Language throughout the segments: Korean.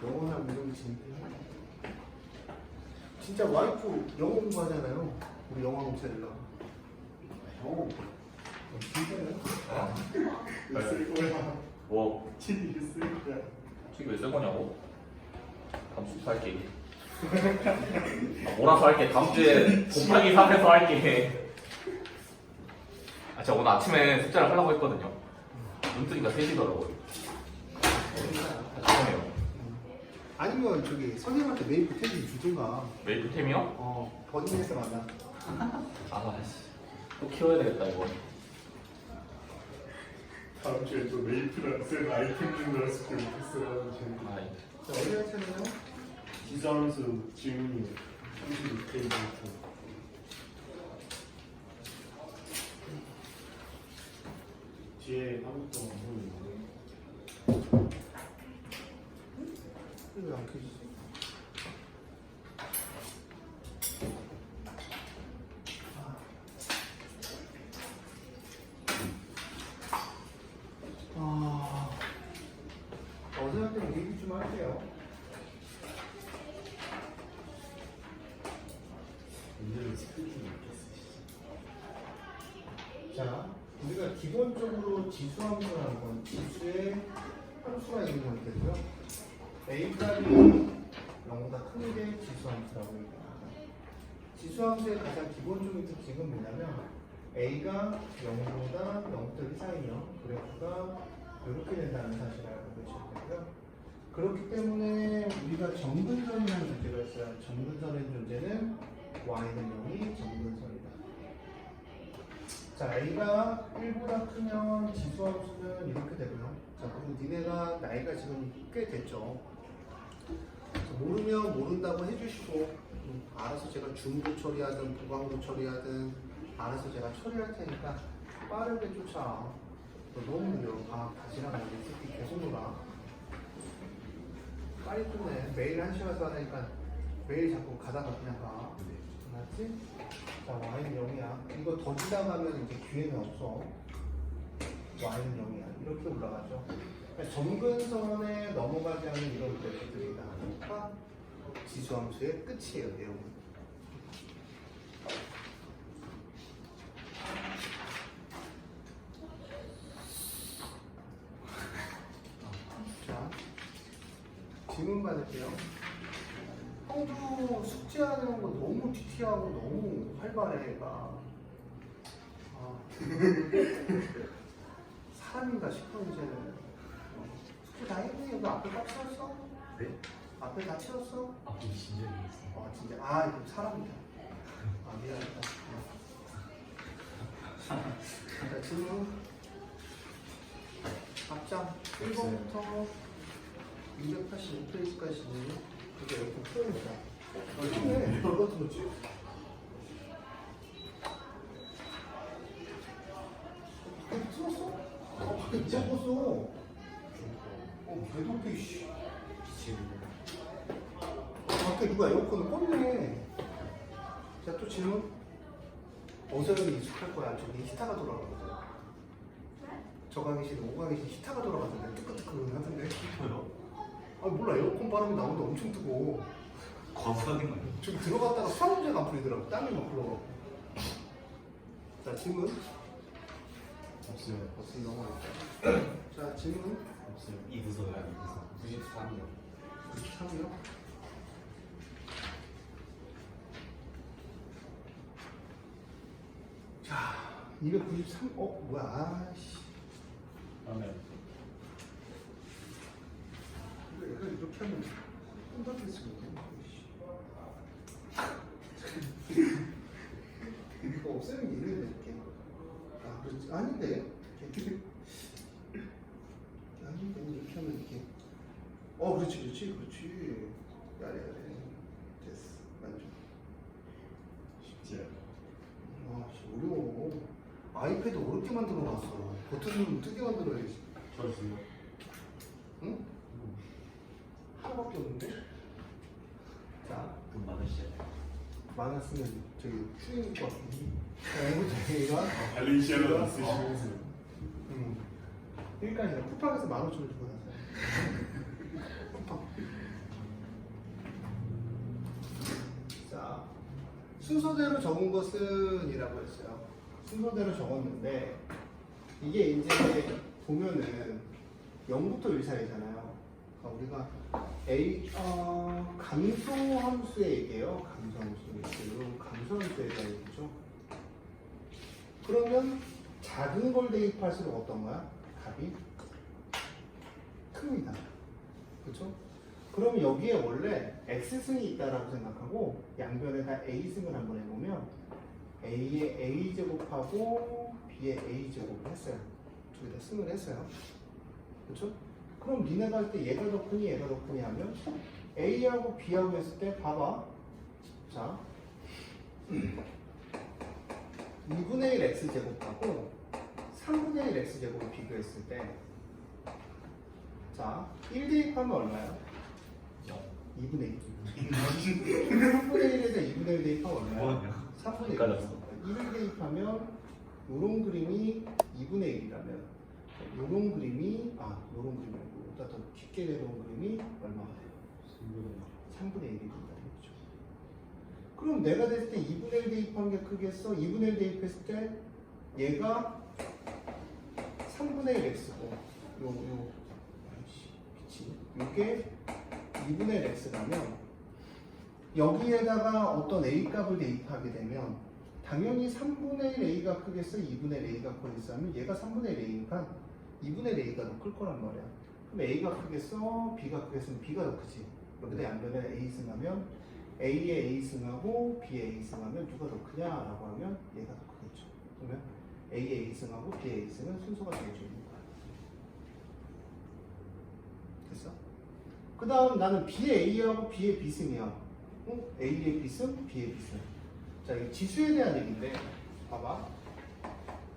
영어나 이런 재밌긴 하네. 진짜 와이프 영어 공부하잖아요. 우리 영어 목사님과. 오. 진짜요? 쓸 거야. 뭐? 친이 쓸 거야. 지금 왜 쓸 거냐고? 다음 주 할게. 몰아서 할게. 다음 주에 곱하기 3에서 할게. 제가 오늘 아침에 숫자를 하려고 했거든요. 눈 뜨니까 3시더라고요. 죄송해요. 아니면 저기 선생님한테 메일 보태기 주든가. 메이플 템이요? 버닝에서 만나. 아씨. 또 키워야 되겠다, 이거. 다음 주에 또 메이플 쓴 아이템 좀 나왔을 때 못했어요. 아이. 자, 어디 할 차례요? 기사함수 질문이 36페이지부터. 뒤에 아무것도 안 보이는데. 이거 안 켜지지? 어제한테 얘기 좀 할게요. 오늘은 스크린이 없겠어. 자, 우리가 기본적으로 지수함수라는 건 지수의 함수가 있는 형태고요. A 값이 0보다 큰 게 지수함수라고 얘기합니다. 지수함수의 가장 기본적인 특징은 뭐냐면 A가 0보다 0부터 1 사이요. 그래프가 이렇게 된다는 사실을 알고 계셔야 되고요. 그렇기 때문에 우리가 정근선이라는 존재가 있어요. 정근선의 존재는 y는 0이 정근선이다. 자, A가 1보다 크면 지수함수는 이렇게 되고요. 자, 그리고 니네가 나이가 지금 꽤 됐죠. 모르면 모른다고 해주시고 알아서 제가 중도 처리하든 부광도 처리하든 알아서 제가 처리할 테니까 빠르게 쫓아. 너 너무 느려. 다 지나가야 돼. 새끼 계속 놀아. 빨리 끝내. 매일 1시간 하니까 매일 자꾸 가다가 그냥 가. 알았지? 자, y는 0이야. 이거 더 지나가면 이제 기회는 없어. y는 0이야. 이렇게 올라가죠. 정근선에 넘어가지 않는 이런 그래프들이 나오니까 지수함수의 끝이에요, 내용은. 자, 질문 받을게요. 형도 숙제하는 거 너무 DT하고 너무 활발해, 얘가. 사람인가 싶어, 이제는. 숙제 다 했니? 여기 앞에 다 채웠어? 네? 앞에 다 채웠어? 앞에 진짜 있어. 진짜. 이거 사람이다. 미안하다. 자, 질문. 앞장 1번부터 285페이지까지 이게 이렇게 표현이다. 이거네. 이거 들었지? 들었어? 밖에 이제 봤어. 배도피 씨. 밖에 누가 에어컨을 껐네. 자, 또 질문. 어제는 익숙할 거야. 저기 히타가 돌아가거든. 저가 계신 오가 계신 히타가 돌아가던데 뜨끈뜨끈 하던데. 몰라. 에어컨 바람이 나오는데 엄청 뜨거워. 과부하는 거 아니야? 저기 들어갔다가 수압문제가 안 풀리더라고. 땀이 막 흘러가고. 자, 질문. 없어요. 없으면 넘어가겠다. 자, 질문. 없어요. 이 부서야, 이 부서. 93이요. 93이요? 자, 293. 뭐야. 아씨. 다음에 이거 이렇게 하면 혼잡할 수가 있네. 이거 없애는 게 이래야 될게. 그렇지. 아닌데. 아닌데, 이렇게 하면 이렇게. 그렇지. 야래. 됐어. 만족. 쉽지 않아. 어려워. 아이패드 어렵게 만들어놨어. 버튼 뜨게 만들어야지. 저주요. 응? 하나밖에 없는데? 자, 돈 많으시죠? 많았으면 저기 추인 것 같은데. 이거 발렌시아가 쓰시면서. 그러니까 쿠팡에서 15,000원 주고 샀어요. 쿠팡. 순서대로 적은 것은 이라고 했어요. 순서대로 적었는데 이게 이제 보면은 0부터 1 사이잖아요. 그러니까 우리가 감소함수의 얘기예요. 감소함수에 대한 얘기죠. 그러면 작은 걸 대입할수록 어떤 거야? 값이 큽니다. 그렇죠? 그럼 여기에 원래 x승이 있다라고 생각하고 양변에다 a승을 한번 해보면 a의 a제곱하고 b의 a제곱을 했어요. 둘 다 승을 했어요. 그렇죠? 그럼 니네가 할 때 얘가 더 크니 얘가 더 크니 하면 a하고 b하고 했을 때 봐봐. 자 2분의 1 x제곱하고 3분의 1 x제곱을 비교했을 때 자, 1 대입하면 얼마야? 2분의 1. 3분의 1에서 2분의 1 대입하면 얼마야? 3분의 1. 헷갈렸어. 1을 대입하면 요런 그림이 2분의 1이라면 요런 그림이 요런 그림이 아니고 보다 더 깊게 내려온 그림이 얼마가 돼요? 3분의 1이 된다. 되겠죠. 그럼 내가 됐을 때 2분의 1 대입한 게 크겠어? 2분의 1 대입했을 때 얘가 3분의 1 x고 이게 2분의 1 x라면 여기에다가 어떤 a 값을 대입하게 되면 당연히 3분의 1 a가 크겠어? 2분의 1 a가 크겠어? 하면 얘가 3분의 1 a니까 2분의 1 a가 더 클 거란 말이야. 그럼 a가 크겠어? b가 크겠으면 b가 더 크지. 여기다 양변에 a 승하면 a의 a 승하고 b의 a 승하면 누가 더 크냐라고 하면 얘가 더 크겠죠. 그러면 a의 a 승하고 b의 a 승은 순서가 정해져 있는 거야. 됐어? 그 다음 나는 B의 A하고 B의 B승이야. A의 B승, B의 B승. 자, 이 지수에 대한 얘기인데, 봐봐.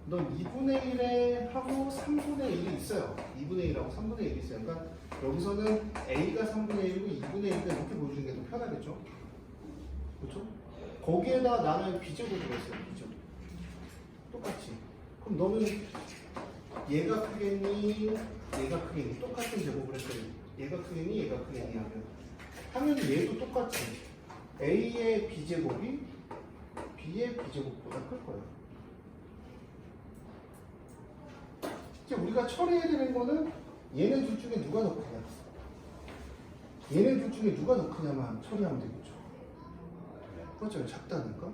넌 2분의 1에 하고 3분의 1이 있어요. 2분의 1하고 3분의 1이 있어요. 그러니까 여기서는 A가 3분의 1이고 2분의 1이니까 이렇게 보여주는 게 더 편하겠죠? 그렇죠? 거기에다 나는 B제곱을 했어요. B제곱. 똑같이. 그럼 너는 얘가 크겠니? 얘가 크겠니? 똑같은 제곱을 했더니 얘가 크겠니? 얘가 크겠니? 하면 얘도 똑같이 A의 B제곱이 B의 B제곱보다 클 거예요. 이제 우리가 처리해야 되는 거는 얘네 둘 중에 누가 더 크냐. 얘네 둘 중에 누가 더 크냐만 처리하면 되겠죠. 그렇죠. 작다니까.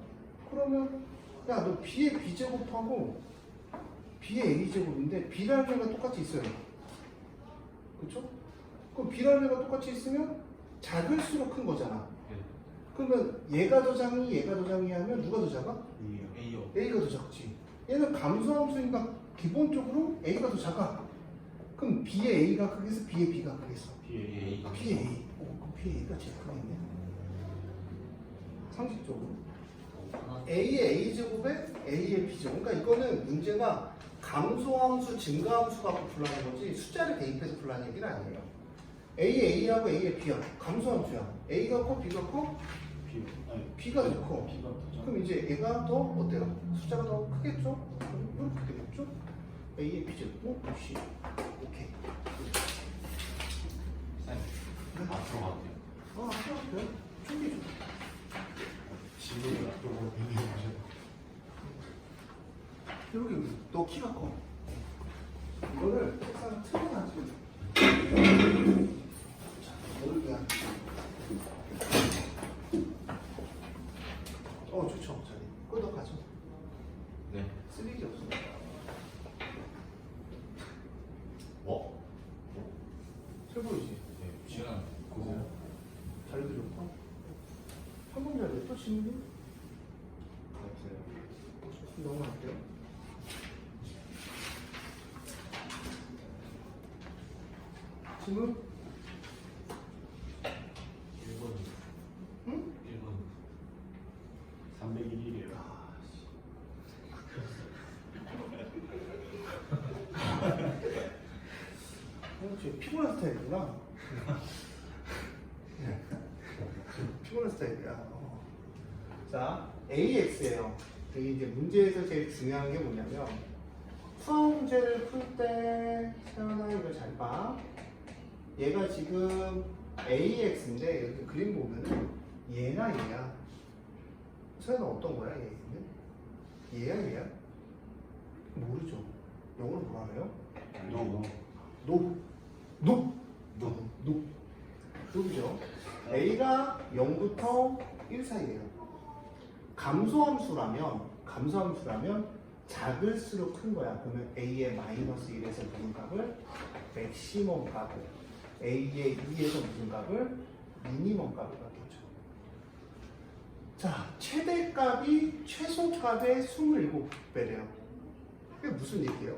그러면 야, 너 B의 B제곱하고 B의 A제곱인데 B라는 애가 똑같이 있어요. 그렇죠? 그럼 B라는 애가 똑같이 있으면 작을수록 큰 거잖아. 그러면 얘가 더 작니 얘가 더 작니 하면 누가 더 작아? A요. A가 더 작지. 얘는 감소함수니까 기본적으로 A가 더 작아. 그럼 B의 A가 크겠어? B의 B가 크겠어? B의 A. B의 A. 그럼 B의 A가 제일 크겠네. 상식적으로. A의 A제곱에 A의 B제곱. 그러니까 이거는 문제가 감소함수, 증가함수 갖고 풀라는 거지 숫자를 대입해서 풀라는 얘기는 아니에요. A의 A하고 A의 B야. 감소함수야. A가 커? B가 커? B가 더 커. 그럼 이제 얘가 더 어때요? 숫자가 더 크겠죠? 그럼 이렇게 되겠죠? A의 B제곱. C. 오케이. 앞으로 가도 돼요. 앞으로 돼요? 준비. 지금 앞으로 여기 너 키가 커. 이거를 책상 틀어놔지. 자, 너를 위한. 좋죠. 자리. 그거 너 가져. 네. 쓰레기 없어. 새 보이지? 네. 시간. 자리도 좋고. 한번 자리 또 치는 넘어갈게요. 지금 1번. 응? 1번. 301일이에요. 저 피곤한 스타일이구나. 피곤한 스타일이야. 자, AX예요. 이게 이제 문제에서 제일 중요한 게 뭐냐면 수학 문제를 풀 때 세연아 이거 잘 봐. 얘가 지금 AX인데 이렇게 그림 보면은 얘나 얘야. 서현은 어떤 거야 얘는? 얘야 얘야? 모르죠. 영어로 뭐라 그래요? 높이죠. A가 0부터 1 사이예요. 감소함수라면 작을수록 큰 거야. 그러면 A의 마이너스 1에서 무슨 값을? 맥시멈 값을. A의 2에서 무슨 값을? 미니멈 값을 갖겠죠. 자, 최대값이 최소값의 27배래요. 그게 무슨 얘기예요?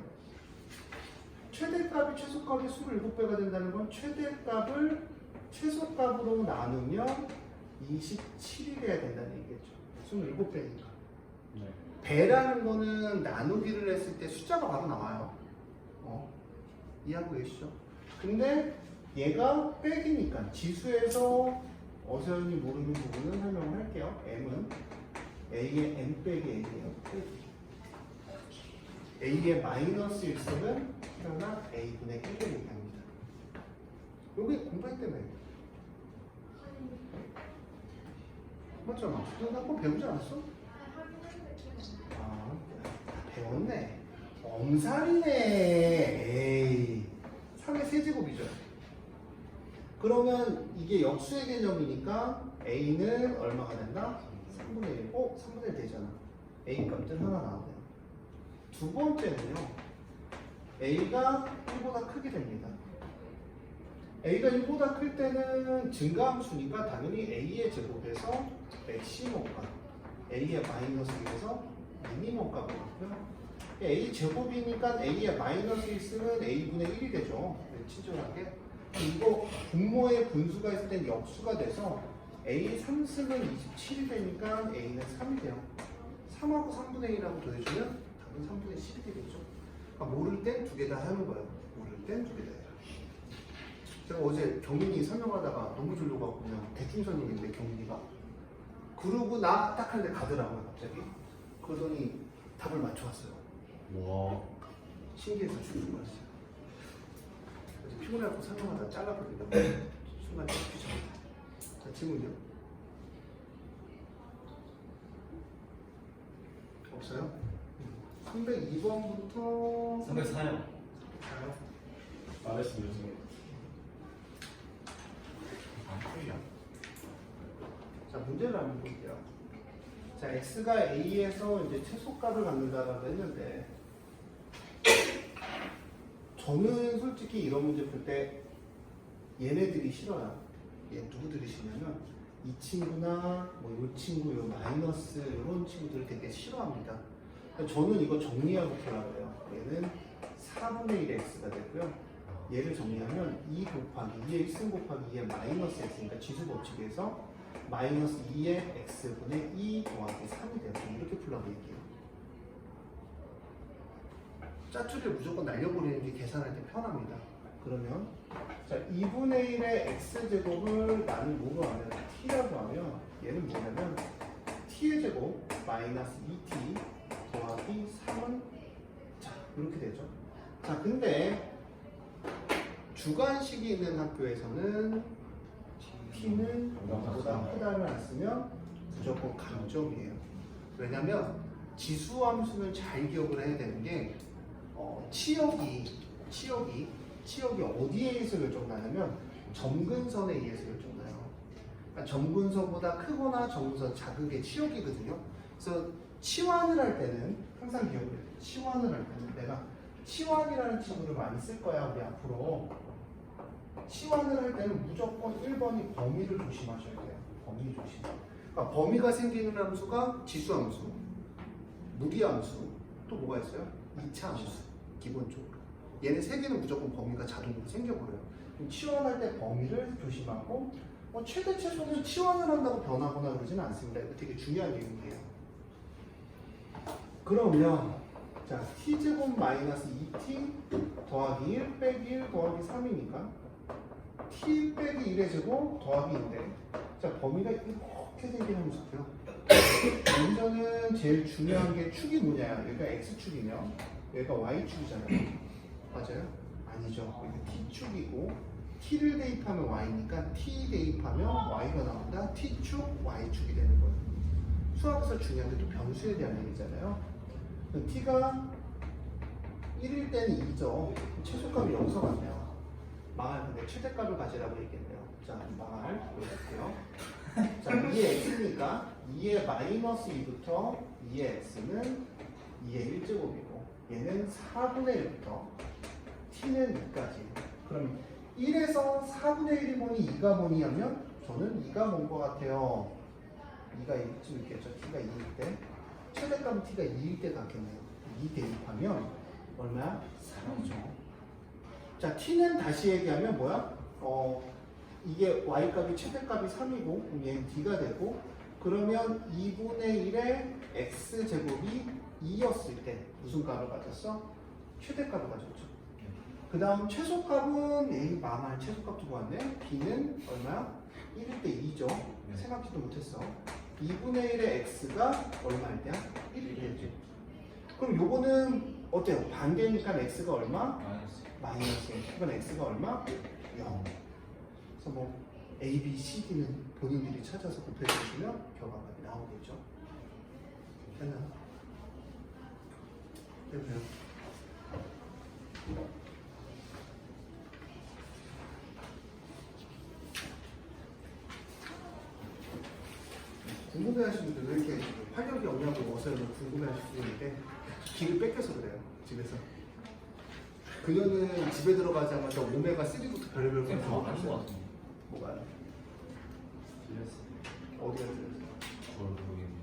최대값이 최소값의 27배가 된다는 건 최대값을 최소값으로 나누면 27이 돼야 된다는 얘기겠죠. 27배니까. 배라는 거는 나누기를 했을 때 숫자가 바로 나와요. 이해하고 계시죠? 근데 얘가 빼기니까 지수에서 어서연이 모르는 부분은 설명을 할게요. M은 A의 M 빼기 A예요. A의 마이너스 1승은 그러나 A분의 1을 얘기합니다. 여기 공부했다며. 맞잖아. 너 한번 배우지 않았어? 아, 배웠네. 엄살이네. 에이. 3의 세제곱이죠. 그러면 이게 역수의 개념이니까 A는 얼마가 된다? 3분의 1. 3분의 1 되잖아. A 값은 하나 나오네요. 두 번째는요. A가 1보다 크게 됩니다. A가 1보다 클 때는 증가함수니까 당연히 A의 제곱에서 맥시멈값, A의 마이너스 1에서 미니멈 값을 갖고요. A 제곱이니까 A의 마이너스 1승은 A분의 1이 되죠. 친절하게. 이거 분모의 분수가 있을 땐 역수가 돼서 A 3승은 27이 되니까 A는 3이 돼요. 3하고 3분의 1하고 더해주면 답은 3분의 10이 되겠죠. 그러니까 모를 땐 두 개 다 하는 거예요. 모를 땐 두 개 다 해요. 제가 어제 경민이 설명하다가 너무 졸려가고 그냥 대충 설명했는데 경민이가 그러고 나 딱 하는데 가더라고요 갑자기. 그러더니 답을 맞춰왔어요. 와. 신기해서 죽는 거였어요. 그래서 피곤해갖고 설명하다가 잘라버리다가 순간 귀찮았다. 자, 질문이요? 없어요? 302번부터 304요. 말했습니다. 지금. 자, 문제를 한번 볼게요. 자, x가 a에서 이제 최소값을 갖는다라고 했는데, 저는 솔직히 이런 문제 풀 때 얘네들이 싫어요. 얘 누구들이 싫냐면 이 친구나 뭐 이 친구, 요 마이너스 이런 친구들을 되게 싫어합니다. 저는 이거 정리하고 풀어야 돼요. 얘는 4분의 1의 x가 되고요. 얘를 정리하면 2 곱하기 2의 1승 곱하기 2의 마이너스 x니까 지수 법칙에서 마이너스 2의 x분의 2 더하기 3이 돼요. 이렇게 풀라고 얘기해요. 짜투리를 무조건 날려버리는 게 계산할 때 편합니다. 그러면 자 2분의 1의 x제곱을 나는 뭐로 하면 t라고 하면 얘는 뭐냐면 t의 제곱 마이너스 2t 더하기 3은 자 이렇게 되죠. 자 근데 주관식이 있는 학교에서는 t는 보다 크다를 안 쓰면 무조건 감점이에요. 왜냐면 지수함수는 잘 기억을 해야 되는 게 치역이 어디에 의해서 결정나냐면 점근선에 의해서 결정나요. 그러니까 점근선보다 크거나 점근선 작은 게 치역이거든요. 그래서 치환을 할 때는 항상 기억을 해요. 치환을 할 때는 내가 치환이라는 친구를 많이 쓸 거야. 우리 앞으로 치환을 할 때는 무조건 1번이 범위를 조심하셔야 돼요. 범위 조심. 그러니까 범위가 생기는 함수가 지수함수, 무리함수, 또 뭐가 있어요? 2차 함수. 기본적으로 얘네 세 개는 무조건 범위가 자동으로 생겨버려요. 그럼 치환할 때 범위를 조심하고 최대 최소는 치환을 한다고 변하거나 그러지는 않습니다. 이거 되게 중요한 내용이에요. 그러면 자 t제곱 마이너스 2t 더하기 1 빼기 1 더하기 3이니까 t 빼기 1의 제곱 더하기 2인데 자 범위가 이렇게 생긴 함수고요. 여기서는 제일 중요한 게 축이 뭐냐. 여기가 x축이면 여기가 y축이잖아요. 맞아요? 아니죠. 여기가 t축이고 t를 대입하면 y니까 t 대입하면 y가 나온다. t축, y축이 되는 거예요. 수학에서 중요한 게 또 변수에 대한 얘기잖아요. 그럼 t가 1일 때는 2죠. 최소값이 여기서 맞네요. 망할 근데 최대값을 가지라고 얘기했네요. 자, 망할 보여줄게요. 자, 2의 x니까 2의 마이너스 2부터 2의 x는 2의 1제곱이고 얘는 4분의 1부터 t는 2까지. 그럼 1에서 4분의 1이 뭐니 2가 뭐니 하면 저는 2가 뭔 것 같아요. 2가 1쯤 있겠죠. t가 2일 때. 최대값은 t가 2일 때 같겠네요. 2 대입하면 얼마야? 3이죠. 자, t는 다시 얘기하면 뭐야? 이게 y값이 최대값이 3이고 그럼 얘는 d가 되고 그러면 2분의 1의 x제곱이 2였을 때 무슨 값을 가졌어? 최대값을 가졌죠. 그 다음 최소값은 A 망할 최소값도 구했네. b는 얼마야? 1일 때 2죠. 생각지도 못했어. 2분의 1의 x가 얼마일 때야? 1일 때지. 그럼 요거는 어때요? 반대니까 x가 얼마? 마이너스 1. 이건 x가 얼마? 0. 그래서 뭐 A, B, C, D는 본인들이 찾아서 곱해주시면 결과가 나오겠죠. 됐나요? 됐나요? 궁금해하시는 분들 왜 이렇게 활력이 없냐고 어서 궁금해하실 수 있는데 기를 뺏겨서 그래요. 집에서. 그녀는 집에 들어가자마자 오메가3부터 별의별 걸 다 하는 것 같은데. 뭐가요? 틀렸어. 어디가 들렸어요? 그걸 모르겠네.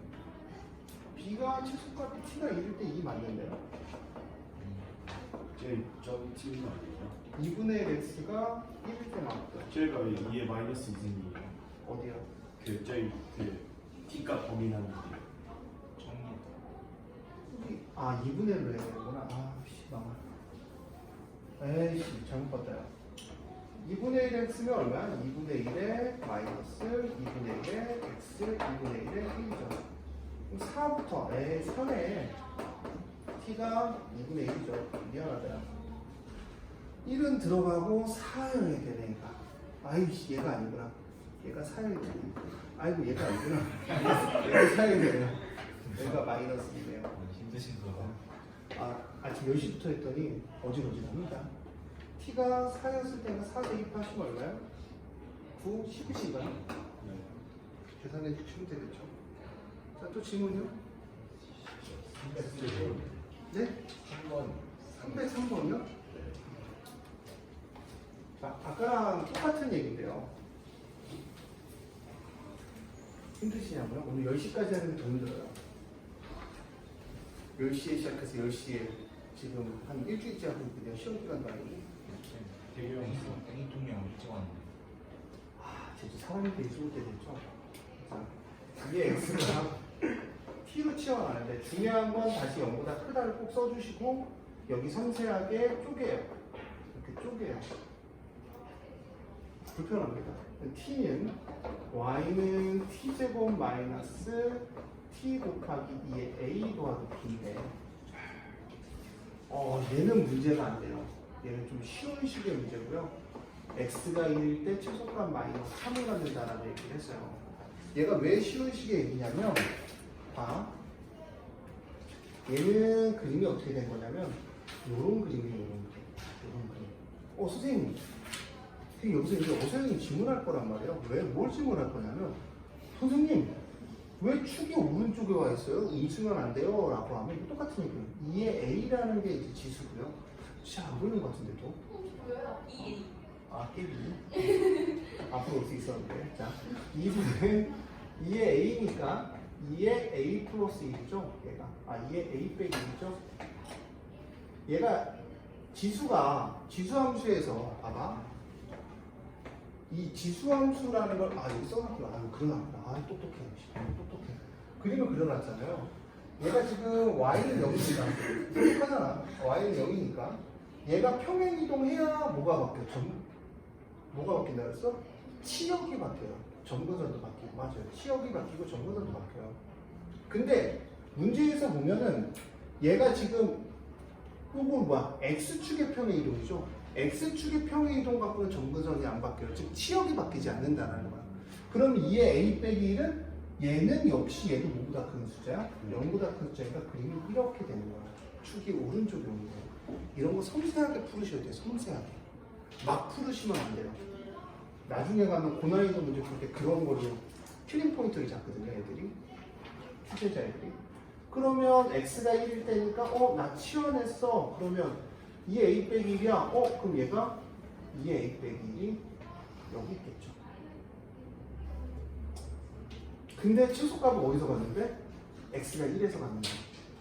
B가 최소값이 T가 1일 때 2 맞는데요? 저기 틀린 거 아니에요? 2분의 1 X가 1일 때 맞고요. 저희가 왜 2의 마이너스 2승이에요? 어디요? 저희 t가 범위나는 게 아 2분의 1로 해야 되는구나. 아씨 망할. 에이씨 잘못 봤다요. 2분의 1에 X면 얼마야? 2분의 1에 마이너스 2분의 1에 X 2분의 1에 1이죠. 4부터 에이 선에 T가 2분의 1이죠. 미안하다. 1은 들어가고 4여야 되네 얘가. 아이씨 얘가 아니구나. 얘가 4여야 되네. 아이고 얘가 아니구나. 얘가 4여야 되네요. 얘가 마이너스 2네요. 힘드신가 봐. 아침 10시부터 했더니 어지러지합니다. T가 4였을 때는 4 대입하시면 얼마요? 9, 10이신가요? 네. 계산해 주시면 되겠죠. 자, 또 질문이요? 네? 303번이요? 자, 아까랑 똑같은 얘기인데요. 힘드시냐고요? 오늘 10시까지 하는 게 더 힘들어요. 10시에 시작해서 10시에 지금 한 일주일째 하고 있거든요. 시험 기간도 아니고. 대기업에서 땡이통령 일찍 왔는데. 진짜 사람이 되게 좋을 때 됐죠. 자, 이게 X가 T로 치워나는데 중요한 건 다시 0보다 크다를 꼭 써주시고 여기 섬세하게 쪼개요. 이렇게 쪼개요. 불편합니다. T는 Y는 T제곱 마이너스 T 곱하기 2의 A 더하기 B인데 얘는 문제가 안 돼요. 얘는 좀 쉬운 식의 문제고요. X가 1일 때 최소값 마이너스 3을 갖는다라고 얘기를 했어요. 얘가 왜 쉬운 식의 얘기냐면 얘는 그림이 어떻게 된 거냐면 요런 그림이에요. 요런 그림. 선생님 여기서 이제 어선생님 질문할 거란 말이에요. 왜? 뭘 질문할 거냐면 선생님 왜 축이 오른쪽에 와 있어요? 움츠면 안 돼요? 라고 하면 이거 똑같은 얘기예요. 2의 A라는 게 이제 지수고요. 잘 안 보이는 것 같은데 또? 뭐야? 이 깨비. 앞으로 올 수 있었는데. 자, 2분의 2의 A니까 2의 A 플러스 1이죠? 얘가. 2의 A 빼기 1이죠? 얘가 지수가 지수함수에서 봐봐. 이 지수함수라는 걸 여기 써놨구나. 그러나구나. 똑똑해. 그림을 그려놨잖아요. 얘가 지금 y는 0이니까 똑똑하잖아. y는 0이니까 얘가 평행 이동해야 뭐가 바뀌어? 뭐가 바뀐다 그랬어? 치역이 바뀌어요. 점근선도 바뀌고. 맞아요. 치역이 바뀌고 점근선도 바뀌어요. 근데 문제에서 보면은 얘가 지금 요건 뭐야? x축의 평행 이동이죠. x축의 평행 이동 갖고는 점근선이 안 바뀌어요. 즉 치역이 바뀌지 않는다는 거야. 그럼 2의 a 빼기 1은 얘는 역시 얘도 뭐보다 큰 숫자야? 0보다 큰 숫자니까 그림이 이렇게 되는 거야. 축이 오른쪽에 오는 거야. 이런 거 섬세하게 풀으셔야 돼요. 섬세하게. 막 풀으시면 안 돼요. 나중에 가면 고난이도 문제 풀 때 그런 거를 킬링 포인트를 잡거든요, 애들이. 출제자 애들이. 그러면 x가 1일 때니까 나 치워냈어. 그러면 2a 빼기 1이야. 그럼 얘가 2a 빼기 1이 여기 있겠죠. 근데 최소값은 어디서 갔는데? x가 1에서 갔는데.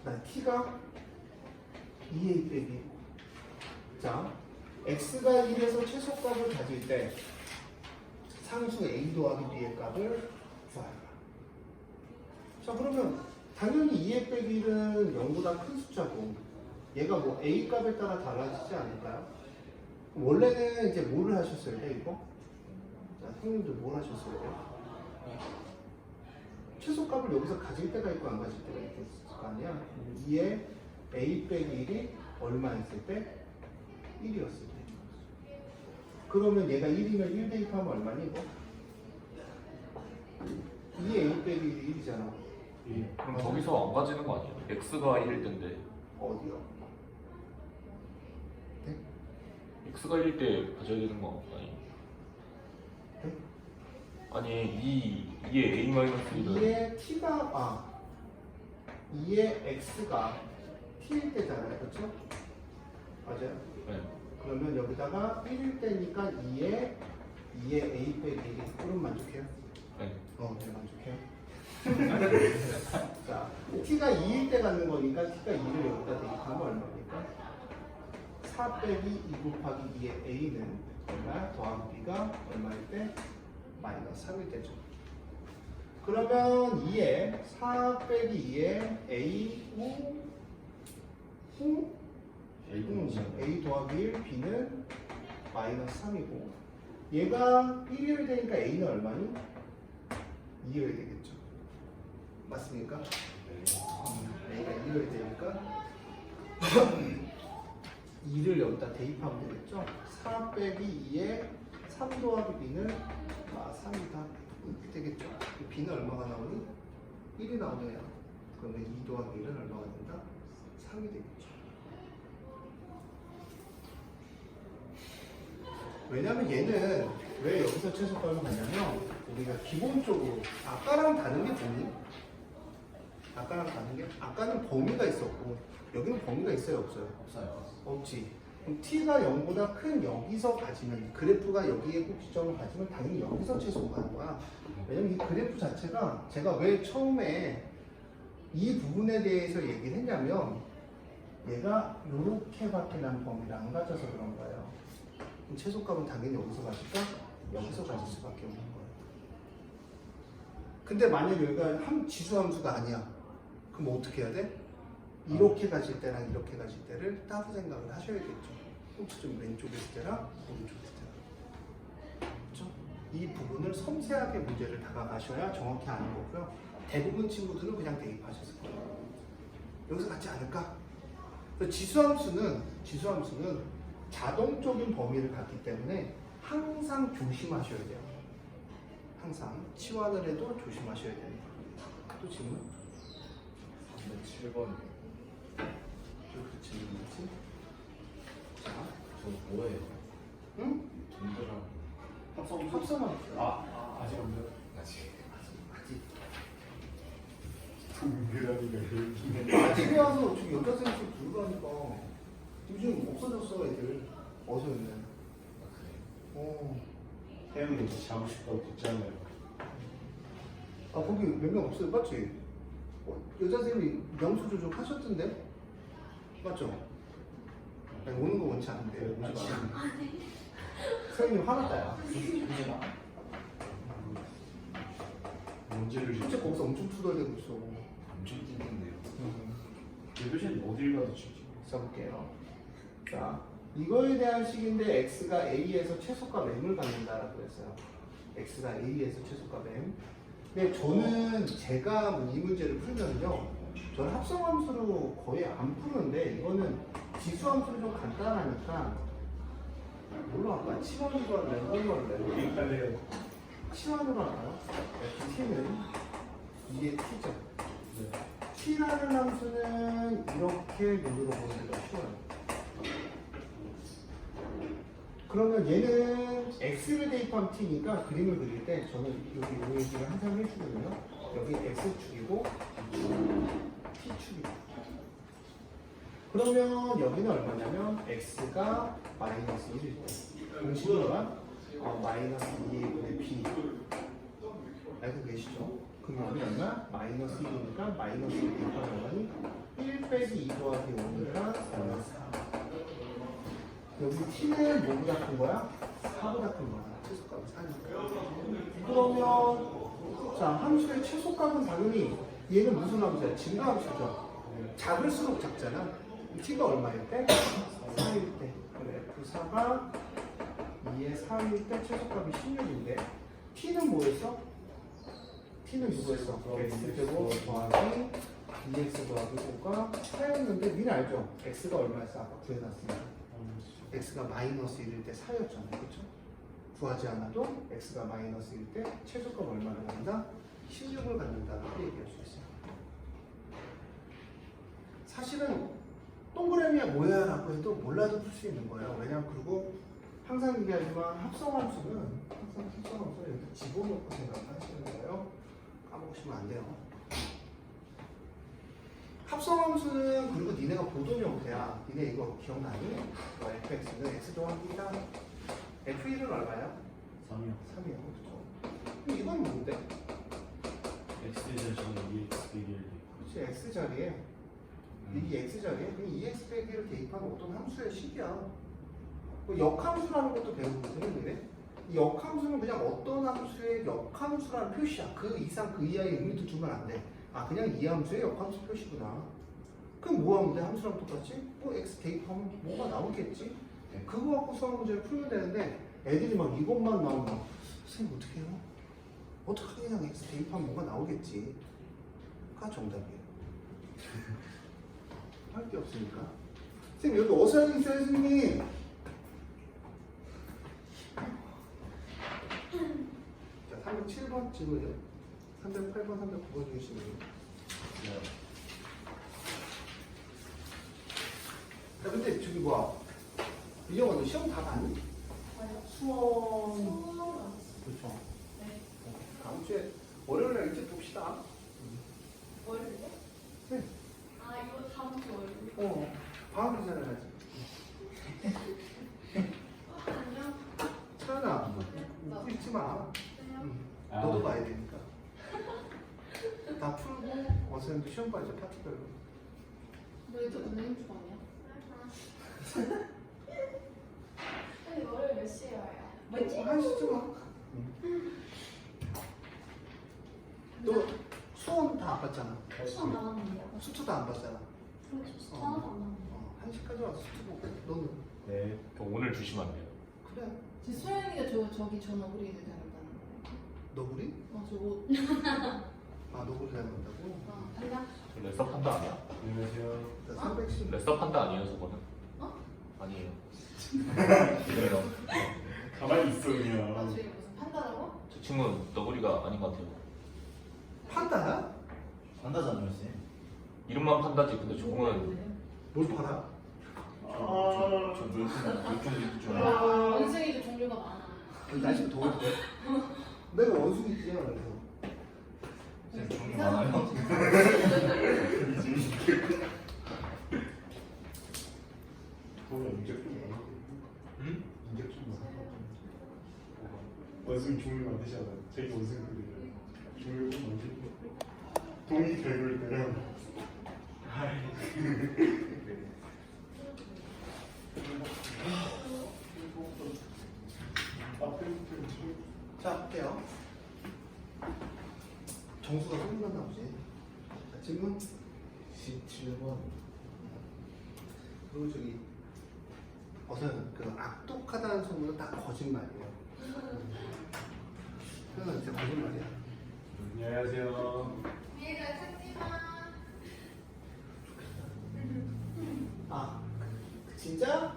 난 t가 2a 빼기 1. 자, x가 1에서 최소값을 가질 때 상수 a 더하기 b의 값을 구하라. 자, 그러면 당연히 2a 빼기 1은 0보다 큰 숫자고 얘가 뭐 a 값에 따라 달라지지 않을까요? 원래는 이제 뭐를 하셨어야 돼, 이거? 자, 선생님들 뭘 하셨어야 돼요? 최소값을 여기서 가질 때가 있고 안 가질 때가 있을 거 아니야? 2에 a 빼기 1이 얼마였을 때? 1이었을 때. 그러면 얘가 1이면 1 대입하면 얼마니 이거? 2에 a 빼기 1이 1이잖아. 그럼 저기서 안 가지는 거 아니에요? x가 1일 때인데 어디요? 네? x가 1일 때 가져야 되는 거 아니에요? 네? 아니 2에 a-1은 2에 t가 2에 x가 t일 때잖아요, 그렇죠? 맞아요? 네. 그러면 여기다가 1일 때니까 2에 a 빼기 1이 그럼 만족해요? 네. 네, 만족해요. 자, t가 2일 때 갖는 거니까 t가 2를 여기다 대입하면 얼마입니까? 4 빼기 2 곱하기 2의 a는 얼마? 더하기 b가 얼마일 때? 마이너스 3일 때죠. 그러면 2에 4 빼기 2의 a 후 a 더하기 1 b는 마이너스 3이고 얘가 1일 되니까 a는 얼마니? 2일 되겠죠. 맞습니까? a가 2일 되니까 2를 여기다 대입하면 되겠죠. 4 빼기 2에 3 더하기 b는 3이다. 이렇게 되겠죠. b는 얼마가 나오니? 1이 나오네요. 그러면 2 더하기 1은 얼마가 된다? 3이 되겠죠. 왜냐면 얘는 왜 여기서 최소값을 갖냐면 우리가 기본적으로 아까랑 다른 게 뭐니? 아까랑 다른 게? 아까는 범위가 있었고 여기는 범위가 있어요? 없어요? 없어요. 없지. 그럼 t가 0보다 큰 여기서 가지면 그래프가 여기에 꼭 지점을 가지면 당연히 여기서 최소가 가는 거야. 왜냐면 이 그래프 자체가 제가 왜 처음에 이 부분에 대해서 얘기를 했냐면 얘가 이렇게밖에 난 범위를 안 가져서 그런 거예요. 그럼 최소값은 당연히 여기서 가질까? 여기서 가질 수밖에 없는 거예요. 근데 만약 여기가 지수함수가 아니야. 그럼 어떻게 해야 돼? 이렇게 가질 때랑 이렇게 가질 때를 따로 생각을 하셔야겠죠. 혹시 좀 왼쪽에 있을 때랑 오른쪽에 있을 때랑. 그렇죠? 이 부분을 섬세하게 문제를 다가가셔야 정확히 아는 거고요. 대부분 친구들은 그냥 대입하셨을 거예요. 여기서 같지 않을까? 지수함수는 자동적인 범위를 갖기 때문에 항상 조심하셔야 돼요. 항상 치환을 해도 조심하셔야 됩니다. 또 질문? 7번. 또 질문이지? 자, 저 뭐예요? 응? 전도랑 합성함수. 아직 없나요? 아직. 아직. 동그라미가 아직에 와서 지금 여자 선수 부르라니까 요즘 없어졌어 애들 어서 있는. 태양이 자고 싶다고 듣잖아요. 거기 몇 명 없어요, 맞지? 여자 선생님이 명수 조정 하셨던데, 맞죠? 아니, 오는 거 원치 않은데 오지 마. 선생님 화났다야. 오지 마. 문제를 실제 거기서 엄청 투덜대고 있어. 엄청 띵띵데요. 대도시는 어딜 가도 치지. 써볼게요. 자, 이거에 대한 식인데 x가 a에서 최소값 m을 갖는다라고 했어요. x가 a에서 최소값 m. 근데 저는 제가 이 문제를 풀면요, 저는 합성함수로 거의 안 푸는데 이거는 지수함수로 좀 간단하니까 뭘로 할까? 치환으로 할래? 뭘로 할래? 빨래요. 치환으로 할까요? t는 이게 t죠. t라는 함수는 이렇게 눈으로 보는 게 쉬워요. 그러면 얘는 x를 대입한 t니까 그림을 그릴 때 저는 여기 요 얘기를 항상 해주거든요. 여기 x축이고 t축이고. 그러면 여기는 얼마냐면 x가 마이너스 1일 때 공식으로만 마이너스 2분의 b 알고 계시죠? 그럼 여기 얼마? 마이너스 1이니까 마이너스 1 대입하는 거니 1 빼기 2 더하기 5니까 4. 여기 t는 뭐보다 큰 거야? 4보다 큰 거야. 최소값이 4니까. 그러면 자 함수의 최소값은 당연히 얘는 무슨 함수야? 증가함수죠. 작을수록 작잖아. t가 얼마일 때? 4일 때. 그래 F4가 2의 4일 때 최소값이 16인데 t는 뭐였어? t는 누구였어? x제곱 더하기 2x 더하기 5가 4였는데 니는 알죠? x가 얼마였어? 아까 구해놨으니까 x가 마이너스 1일 때 4였잖아요. 그렇죠? 구하지 않아도 x가 마이너스 1일 때 최소값 얼마를 갖는다? 16을 갖는다라고 얘기할 수 있어요. 사실은 동그라미가 뭐야 라고 해도 몰라도 풀 수 있는 거예요. 왜냐면 그리고 항상 얘기하지만 합성함수는 항상 합성함수를 이렇게 집어넣고 생각하시는 거예요. 까먹으시면 안 돼요. 합성함수는 그리고 니네가 보던 형태야. 니네 이거 기억나니? fx는 x 더하기 1이다. f1은 얼마야? 3이요. 3이요. 그렇죠? 이건 뭔데? X제곱 2X 빼기 1. 그렇지. x자리에 이 x자리에 그냥 2x 빼기를 대입하는 어떤 함수의 식이야. 뭐 역함수라는 것도 배우거든요. 니네? 이 역함수는 그냥 어떤 함수의 역함수라는 표시야. 그 이상 그 이하의 의미도 주면 안 돼. 아 그냥 이 함수의 역함수 표시구나. 그럼 뭐 하면 돼? 함수랑 똑같이? 뭐 x 대입하면 뭐가 나오겠지? 그거 갖고 수학 문제를 풀면 되는데 애들이 막 이것만 나오면 선생님 어떻게 해요? 어떻게 그냥 x 대입하면 뭐가 나오겠지? 가 정답이에요. 할 게 없으니까. 선생님 여기 어디서 있어요 선생님? 자 307번 찍어요. 308번, 309번 중이시네요. 야, 근데 저기 뭐야? 이정아, 너 시험 다 봤니? 수원. 그렇죠. 네. 다음 주에 월요일에 일찍 봅시다. 월요일에? 네. 아 이거 다음 주 월요일. 방학 기간을 하지. 안녕. 차연아, 웃고 있지 마. 안녕. 너도 봐야 되니까. 다 풀고 어서는 시험 봐야죠, 파트별로. 너 이제 은행 주 아니야? 아니 월요일 몇 시에 와요? 한 시쯤 와. 너 수원 다 안 봤잖아. 수업 나왔는데요? 수투도 안 봤잖아. 그렇죠. 수업 하나도 안 나왔는데. 1시까지 와서 수투 보고. 너는? 네. 그럼 오늘 주시면 안 돼요? 그래. 제 수영이가 저기 저 너구리 애들 닮았다는 거예요. 너구리? 저 옷. 아, 너구리 닮았다고? 달라? 저 레서 판다 아니야? 안녕하세요. 310. 레서 판다 아니에요 저거는? 어? 아니에요. 그래요. 가만히 있어 아 그냥. 저기 무슨 판다라고? 저 친구는 너구리가 아닌 것 같아요. 판다야? 판다잖아요, 쌤. 이름만 판다지 근데 저거는 뭘 팔아? 저 물고기 좀. 원숭이도 종류가 많아. 날씨가 더워도 돼? 내가 원숭이지야 그래서. 쌤 종류 많아요? 응? 원숭이 종류 만드셔야 돼. 자기 원숭이들이 종류 만들고 동이 개굴 때요. 자, 할게요. 정수가 소문났나 보지. 자, 질문 17번. 그리고 저기 어서는 그 악독하다는 소문은 다 거짓말이에요. 그건 진짜 거짓말이야. 안녕하세요. 얘가 찾지 마. 아, 진짜?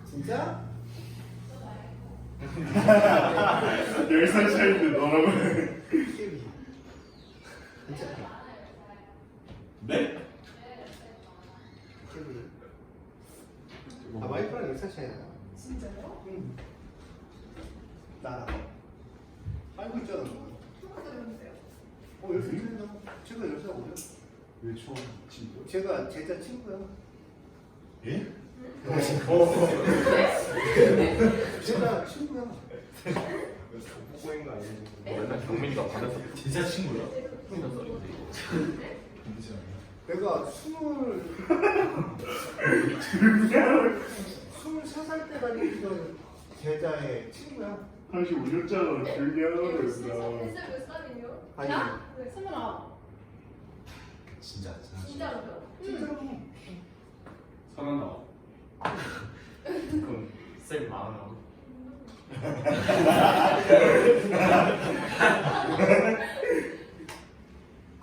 진짜? 10살 차이인데 너라고 해. 케비. 괜찮아. 네? 저기. 아, 와이프랑 열살 차이 나. 진짜요? 응. 나랑. 알고 있잖아, 너. 축하드립니다. 열살 차이 나. 제가 열살 오려. 왜 처음 친구? 제가 제자 친구야. 예? 제가 친구야. 뽀뽀인 거 아니에요? 맨날 경민이가 받았어. 진짜 친구야? 생겼어 이거. 진짜 아니야? 내가 23살 때 다니던 제자의 친구야. 다시 오셨잖아. 기억이 안 나요. 몇 살이에요? 아니, 나? 29. 진짜 진짜로요? 진짜로. 사람 나와. 그럼 쌤 마흔하고.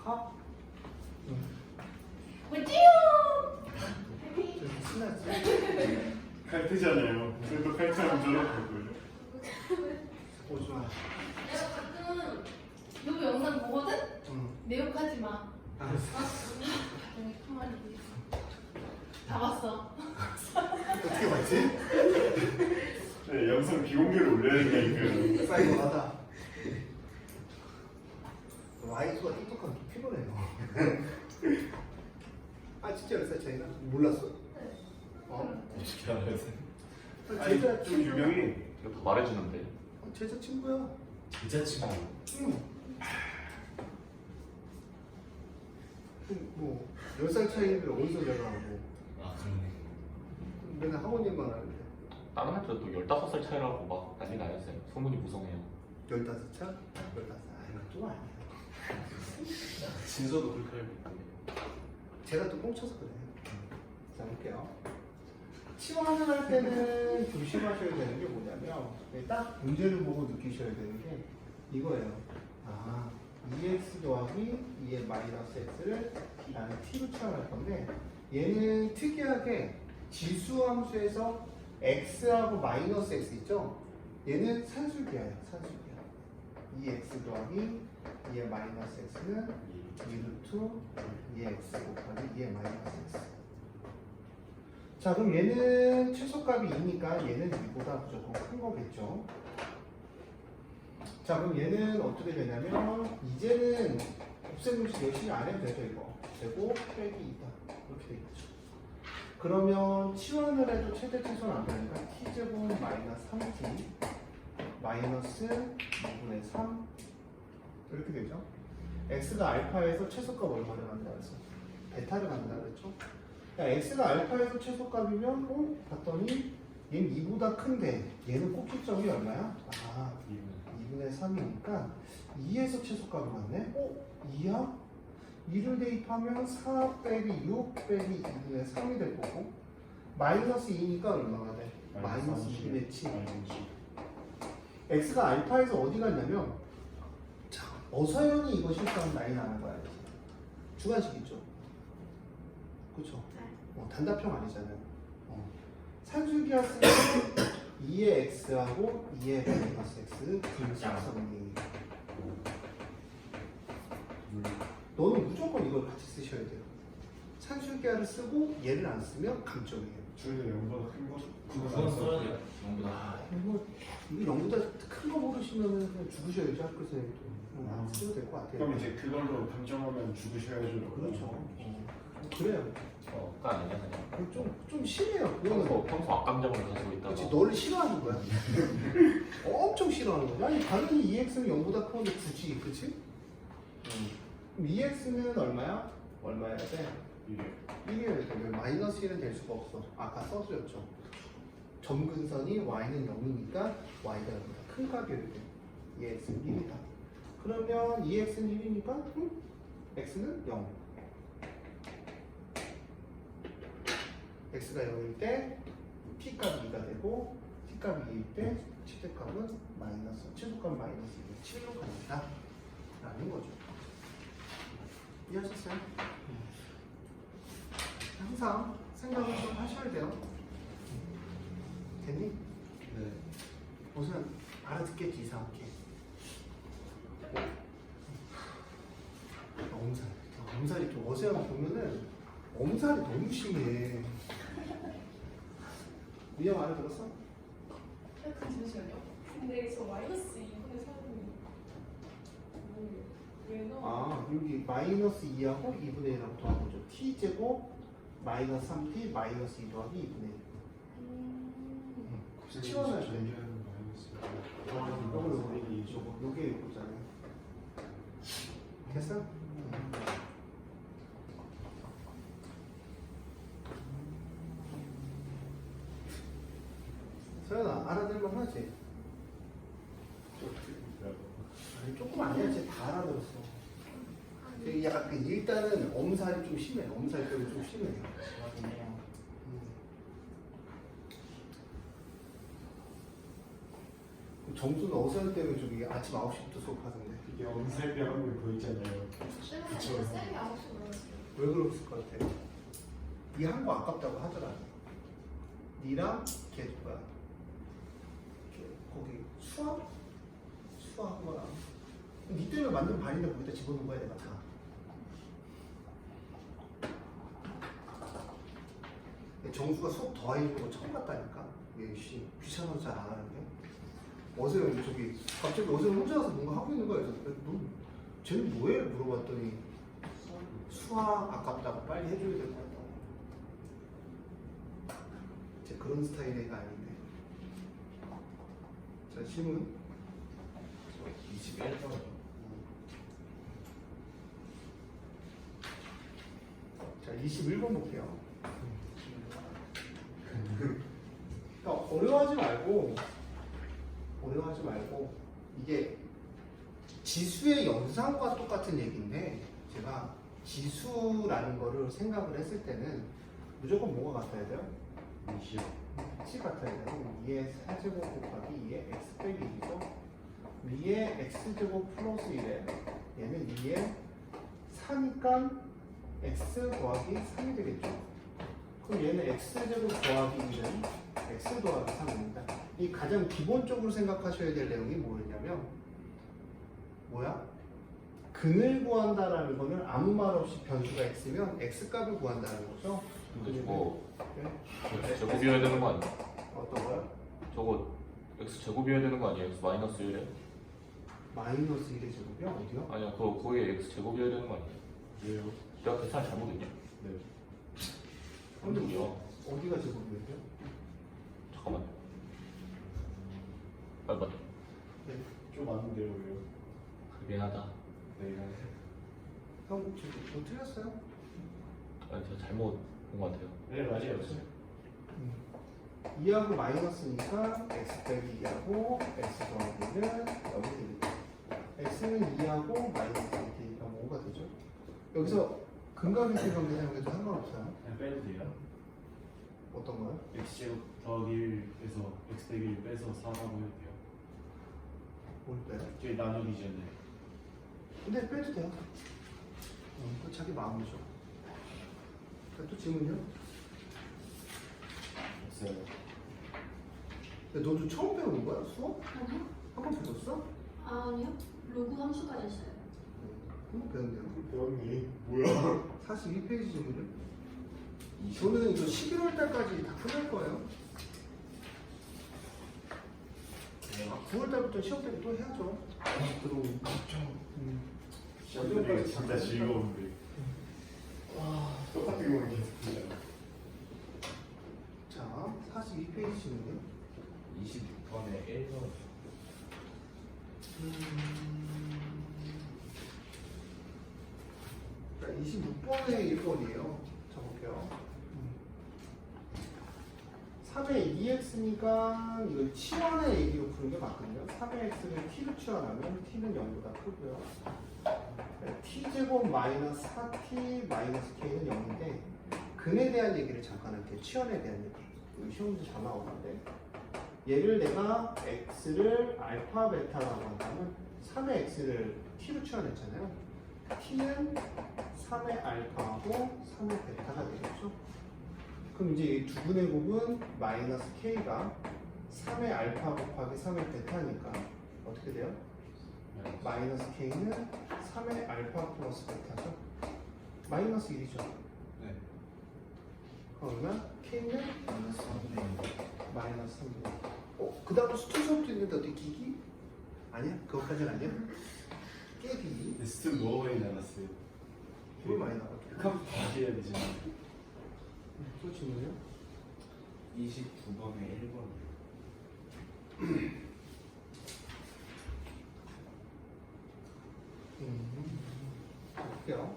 가? 뭐지요? 좀 신났지? 칼트잖아요. 그래도 칼트하면 저렇게 보여요. 오지마. 내가 가끔 요 영상 보거든? 응. 내 욕하지 마. 알았어. 되게 가만히 다 봤어. 어떻게 봤지? 네, 영상 비공개로 올려야 된다니까요. 사이버 하다. 와이프가 똑똑한 게 피곤해요. 아, 진짜 몇 살 차이나? 몰랐어? 어? 어떻게 알아요? 아니, 제자 좀 친구. 유명해. 이거 다 말해주는데. 제자 친구야. 진짜 친구. 응. 뭐 10살 차이인데 어디서 내가 하고 아 그러네. 맨날 학원일만 하는데 다른 학교도 또 15살 차이라고 막 난리 나요 쌤. 소문이 무성해요. 15차? 15살. 아, 이건 좀 아니야. 진서도 그렇게 알고 있고. 제가 또 꽁쳐서 그래. 자, 볼게요. 치환을 할 때는 조심하셔야 되는 게 뭐냐면 딱 문제를 보고 느끼셔야 되는 게 이거예요. 아, 2x 더하기 2의 마이너스 x를 나는 t로 치환할 건데 얘는 특이하게 지수함수에서 x하고 마이너스 x 있죠? 얘는 산술기예요. 산술기야. 2x 더하기 2의 마이너스 x는 2루트 2의 x 곱하기 2의 마이너스 x. 자, 그럼 얘는 최소값이 2니까 얘는 2보다 무조건 큰 거겠죠. 자, 그럼 얘는 어떻게 되냐면 이제는 곱셈공식 열심히 안 해도 되죠. 이거 제곱 빼기 2다 이렇게 되겠죠. 그러면 치환을 해도 최대 최소는 안 되니까 t제곱 마이너스 3t 마이너스 2분의 3 이렇게 되죠. x가 알파에서 최소값 얼마를 만든다 그랬어? 베타를 만든다 그랬죠. x가 알파에서 최소값이면 봤더니 얘는 2보다 큰데 얘는 꼭지점이 얼마야? 아, 2분의 3이니까 2에서 최소값이 맞네? 2야? 2를 대입하면 4 빼기 6 빼기 2분의 3이 될 거고 마이너스 2니까 얼마가 돼? 마이너스 2분의 7. x가 알파에서 어디 갔냐면 자, 어서연이 이거 실수하면 난리 나는 거야. 주관식 있죠? 그쵸? 단답형 아니잖아요. 산술기였으면 2의 x하고 2의 마이너스 x 등식성이 너는 무조건 이걸 같이 쓰셔야 돼요. 산술기하를 쓰고 얘를 안 쓰면 감점이에요. 저희는 영보다 큰 거. 그건 써야 돼요. 영보다. 이거 0보다 큰 거 모르시면 그냥 죽으셔야죠. 학교에서 안 쓰셔도 될 것 그럼 같아요. 이제 그걸로 감점하면 죽으셔야죠. 그렇죠. 그래요. 가 아니야 그냥. 좀 심해요. 그거는 평소 악감정을 가지고 있다가. 그렇지, 너를 싫어하는 거야. 엄청 싫어하는 거야. 아니, 당연히 2x는 0보다 큰데 굳이, 그치? 그럼 2x는 얼마야? 얼마여야 돼? 1이어야 돼. 왜 마이너스 1은 될 수가 없어. 아까 써드렸죠. 점근선이 y는 0이니까 y가 0보다 큰 값이어야 돼. 2x는 1이다. 그러면 2x는 1이니까 x는 0. x가 0일 때 t값이 2가 되고 t값이 2일 때 최대값은 마이너스 최소값 마이너스 7로 갑니다 라는 거죠. 이해하셨어요? 항상 생각을 좀 하셔야 돼요. 됐니? 네. 우선 알아듣겠지 이상하게. 엄살이 이렇게 어세하고 보면은 엄살이 너무 심해. 미영 안에 들었어? 잠시만요. 근데 저 마이너스 2분의 3이 왜 나와? 아 여기 마이너스 2하고 2분의 1하고 더하면 죠 t제곱 마이너스 3t 마이너스 2 더하기 2분의 1. 치워놔야 돼. 전개하는 마이너스. 요게 요거잖아요. 됐어? 서연아 알아들만 하지? 아니 조금 아니야 진짜 다 알아들었어. 되게 약간 일단은 엄살이 좀 심해. 엄살 때문에 좀 심해. 점수는 어선 때문에 저기 아침 9시부터 수업하던데. 이게 엄살배 한번 보이잖아요. 때문에 그쵸. 쌤이 아홉 시 몰랐어요. 왜 그랬을 것 같아? 이 한 거 아깝다고 하더라. 니랑 걔 뭐야? 거기 수학 거랑 니 때문에 만든 반인데 거기다 집어넣은 거야 내가 다. 정수가 수업 더 해주는 거 처음 봤다니까. 얘씨 귀찮아서 잘 안 하는데. 어제 저기 갑자기 어제 혼자 와서 뭔가 하고 있는 거야. 그래서 너 쟤는 뭐해? 물어봤더니 수학 아깝다고 빨리 해줘야 될 것 같다고. 제 그런 스타일의 애가 아닌데. 자 질문. 21번. 자 21번 볼게요. 그러니까 어려워하지 말고 이게 지수의 연산과 똑같은 얘기인데 제가 지수라는 거를 생각을 했을 때는 무조건 뭐가 같아야 돼요? 2이 같아야 돼요. 2의 4제곱 곱하기 2의 x 빼기 2죠. 위에 x제곱 플러스 1에 얘는 2의 4니까 x 더하기 3이 되겠죠. 그럼 얘는 x제곱 더하기 1은 x 더하기 3입니다. 이 가장 기본적으로 생각하셔야 될 내용이 뭐였냐면 뭐야? 근을 구한다라는 거는 아무 말 없이 변수가 x면 x값을 구한다는 거죠. 근데 저거 네? x 제곱이어야 되는 거 아니야? 어떤 거요? 저거 x 제곱이어야 되는 거 아니야? x 마이너스 1에? 마이너스 1의 제곱이요? 어디요? 아니야 거기에 x 제곱이어야 되는 거 아니야? 왜요? 내가 계산 잘못했냐? 네. 한국이요. 어디가 제곱이에요? 잠깐만. 빨리 맞. 네. 좀 아는데요, 왜요? 미안하다. 네. 형 지금 뭐 틀렸어요? 아니 제가 잘못 본 것 같아요. 네, 맞아요. 2하고 마이너스니까 x 빼기 2하고 x 더하기는 0이 되겠죠. x는 2하고 마이너스 1이니까 5가 되죠. 여기서 근각인수 관계 사용해도 상관없어요. 그냥 빼도 돼요? 어떤 거요? x제곱 더하기 1에서 x 빼기 1 빼서 4라고 해도 돼요? 뭘 빼요? 저희 나누기잖아요. 근데 빼도 돼요. 그 자기 마음이죠. 자, 또 질문요? 없어요. 근데 너도 처음 배우는 거야? 수업? 아니요? 한 번 배웠어? 아니요. 로그 함수까지 했어요. 한 번 배웠네요. 배웠네. 뭐야? 42페이지 질문요? 저는 이거 11월 달까지 다 끝날 거예요. 9월 달부터 시험 때문에 또 해야죠. 들어오면. 시험 때리기가 진짜 즐거운데. 똑같은 거만 계속 하잖아. 자, 42페이지 질문요. 26번에 1번. 자, 26번의 1번이에요. 적을게요. 3의 2x니까 이걸 치환의 얘기로 부르는 게 맞거든요. 3의 x를 t로 치환하면 t는 0보다 크고요. t제곱 마이너스 4t 마이너스 k는 0인데 근에 대한 얘기를 잠깐 할게요. 치환에 대한 얘기. 이거 시험 문제 잘 나오는데 얘를 내가 x를 알파 베타라고 한다면 3의 x를 t로 치환했잖아요. t는 3의 알파하고 3의 베타가 되겠죠. 그럼 이제 이 두 분의 곱은 마이너스 k가 3의 알파 곱하기 3의 베타니까 어떻게 돼요? 마이너스 k는 3의 알파 플러스 베타죠. 마이너스 1이죠. 네. 그러면 K는 마이너스 3분의 1. 마이너스 3분의 그 다음 수천 수업도 있는데 어디 기기? 아니야? 그것까지는 아니야? 깨기 스텝 너무 많이 나갔어요. 뭘 많이 나왔죠? 극한 다시 해야 되지. 또 질문이요? 29번에 1번. 볼게요.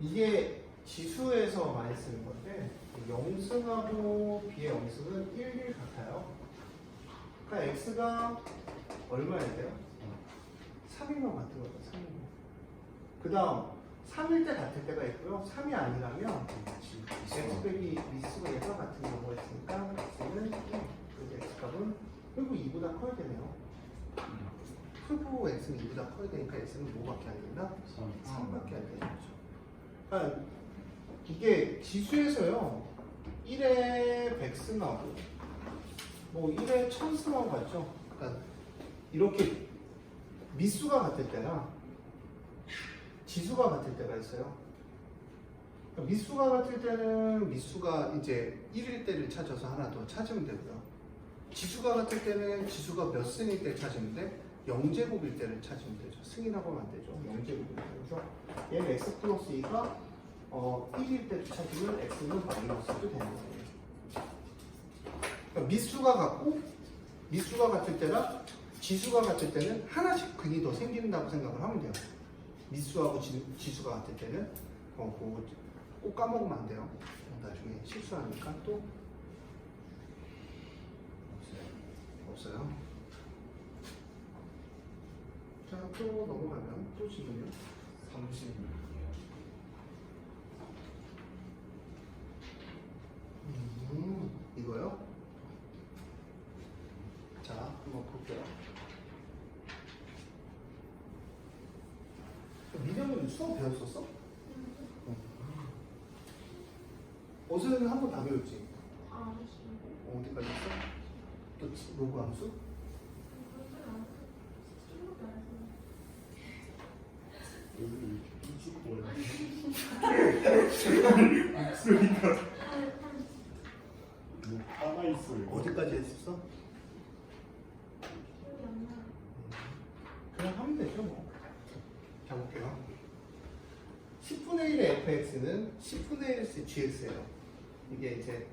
이게 지수에서 많이 쓰는 건데 영승하고 B의 영승은 1, 1 같아요. 그러니까 X가 얼마야 돼요? 3이면 같은 거죠. 3이면. 그 다음 3일 때 같을 때가 있고요. 3이 아니라면 X 빼기 미수가 얘가 같은 경우가 있으니까 X는 1. 그래서 X값은 그리고 2보다 커야 되네요. 풀보 X는 2보다 커야 되니까 X는 뭐밖에 안 된다? 3밖에 안 되는 거죠. 그러니까 이게 지수에서요 1에 100승하고 뭐 1에 1000승하고 같죠. 그러니까 이렇게 미수가 같을 때나 지수가 같을 때가 있어요. 그러니까 미수가 같을 때는 미수가 이제 1일 때를 찾아서 하나 더 찾으면 되고요. 지수가 같을 때는 지수가 몇 승일 때 찾으면 돼? 0제곱일 때를 찾으면 되죠. 승이라고 하면 안 되죠. 0제곱일 때. 그래서 얘는 x 플러스 2가 1일 때도 찾으면 x는 마이너스도 되는 거예요. 그러니까 미수가 같고 미수가 같을 때랑 지수가 같을 때는 하나씩 근이 더 생긴다고 생각을 하면 돼요. 미수하고 지수가 같을 때는 그거 꼭 까먹으면 안 돼요. 나중에 실수하니까 또 없어요. 자, 또 넘어가면 또 질문이요. 36이요. 이거요? 자, 한번 볼게요. 민영은 수업 배웠었어? 어제는 한 번 다 배웠지? 아, 아쉽네. 어디까지 했어? 또 로그 함수? 여기 목소리가 뭐 하나 있어요. 어디까지 했었어? 그냥 하면 되죠 뭐. 자 볼게요. 10분의 1의 fx는 10분의 1의 gx예요. 이게 이제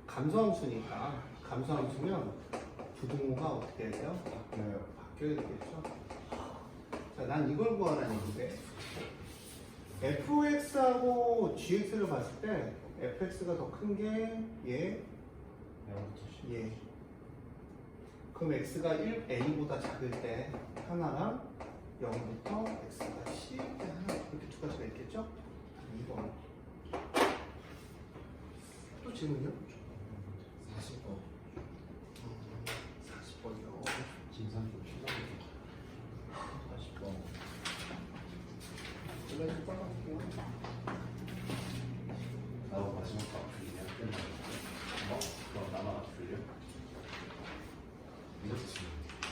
감소함수니까 감소함수면 부등호가 어떻게 해야 돼요? 바뀌어야 되겠죠. 자, 난 이걸 구하라는 얘기인데 fx하고 gx를 봤을 때 fx가 더 큰 게 얘, 얘. 그럼 x가 1a보다 작을 때 하나랑 0부터 x가 10일 때 하나 이렇게 두 가지가 있겠죠? 2번. 또 질문이요? 40번. 40번이요. 김산 좀 심하게. 40번. 슬라이드 빨아볼게요. 나도 마지막 거 풀리냐? 뭐? 그럼 나만 안 풀려? 그렇지.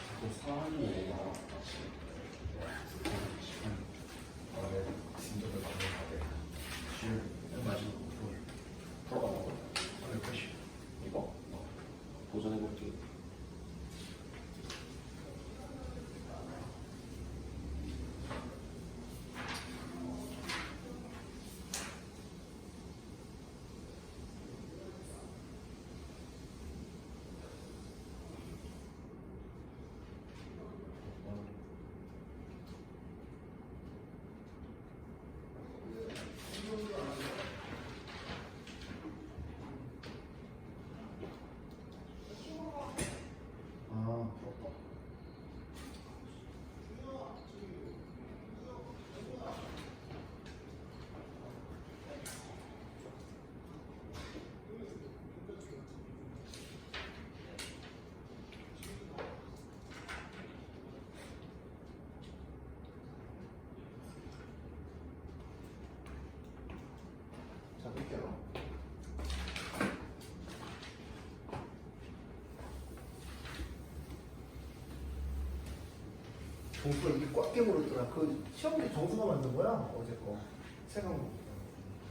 자꾸 사람이 내가 네. 진도를 가능하게. 마지막 거 풀. 더 먹어. 이거? 도전해볼게. 정수가 이게 꽉 깨물었더라. 그 시험지 정수가 만든 거야 어제 거. 세강.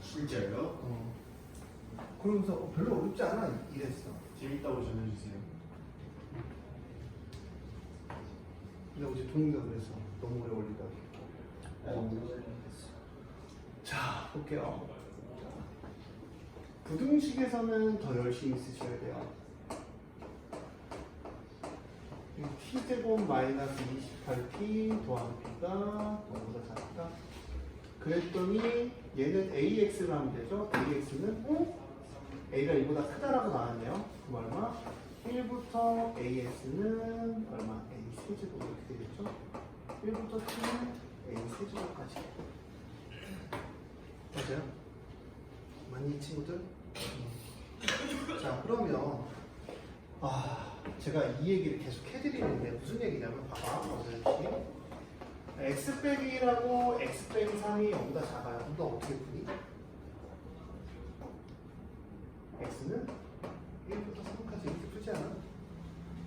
진짜요? 그러면서 별로 어렵지 않아 이랬어. 재밌다고 전해주세요. 근데 어제 동의가 그래서 너무 오래 걸린다고. 자 볼게요. 부등식에서는 더 열심히 쓰셔야 돼요. t제곱 마이너스 28t 더하기 b가 너보다 작다. 그랬더니 얘는 ax를 하면 되죠. ax는 a가 1보다 크다라고 나왔네요. 그럼 얼마? 1부터 as는 얼마? a 세제곱 이렇게 되겠죠. 1부터 t는 a 세제곱까지. 맞아요? 맞니 친구들? 자 그러면 제가 이 얘기를 계속 해드리는데 무슨 얘기냐면 봐봐 어제지 x 빼기 1하고 x 빼기 3이 0보다 작아요. 그럼 너 어떻게 푸니? x는 1부터 3까지 이렇게 풀지 않아?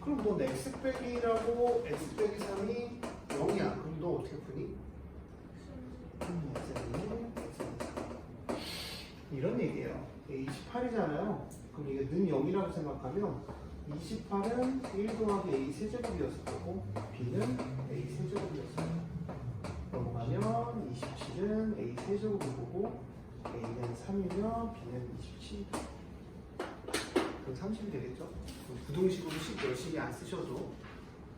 그럼 넌 x 빼기 1하고 x 빼기 3이 0이야. 그럼 너 어떻게 푸니? x는 이런 얘기예요. 28이잖아요. 그럼 이게 는 0이라고 생각하면 28은 1 더하기 a 세제곱이었을 거고 b는 a 세제곱이었을 거고 넘어가면 27은 a 세제곱을 보고 a는 3이면 b는 27 그럼 30이 되겠죠? 부등식으로 식 열심히 안 쓰셔도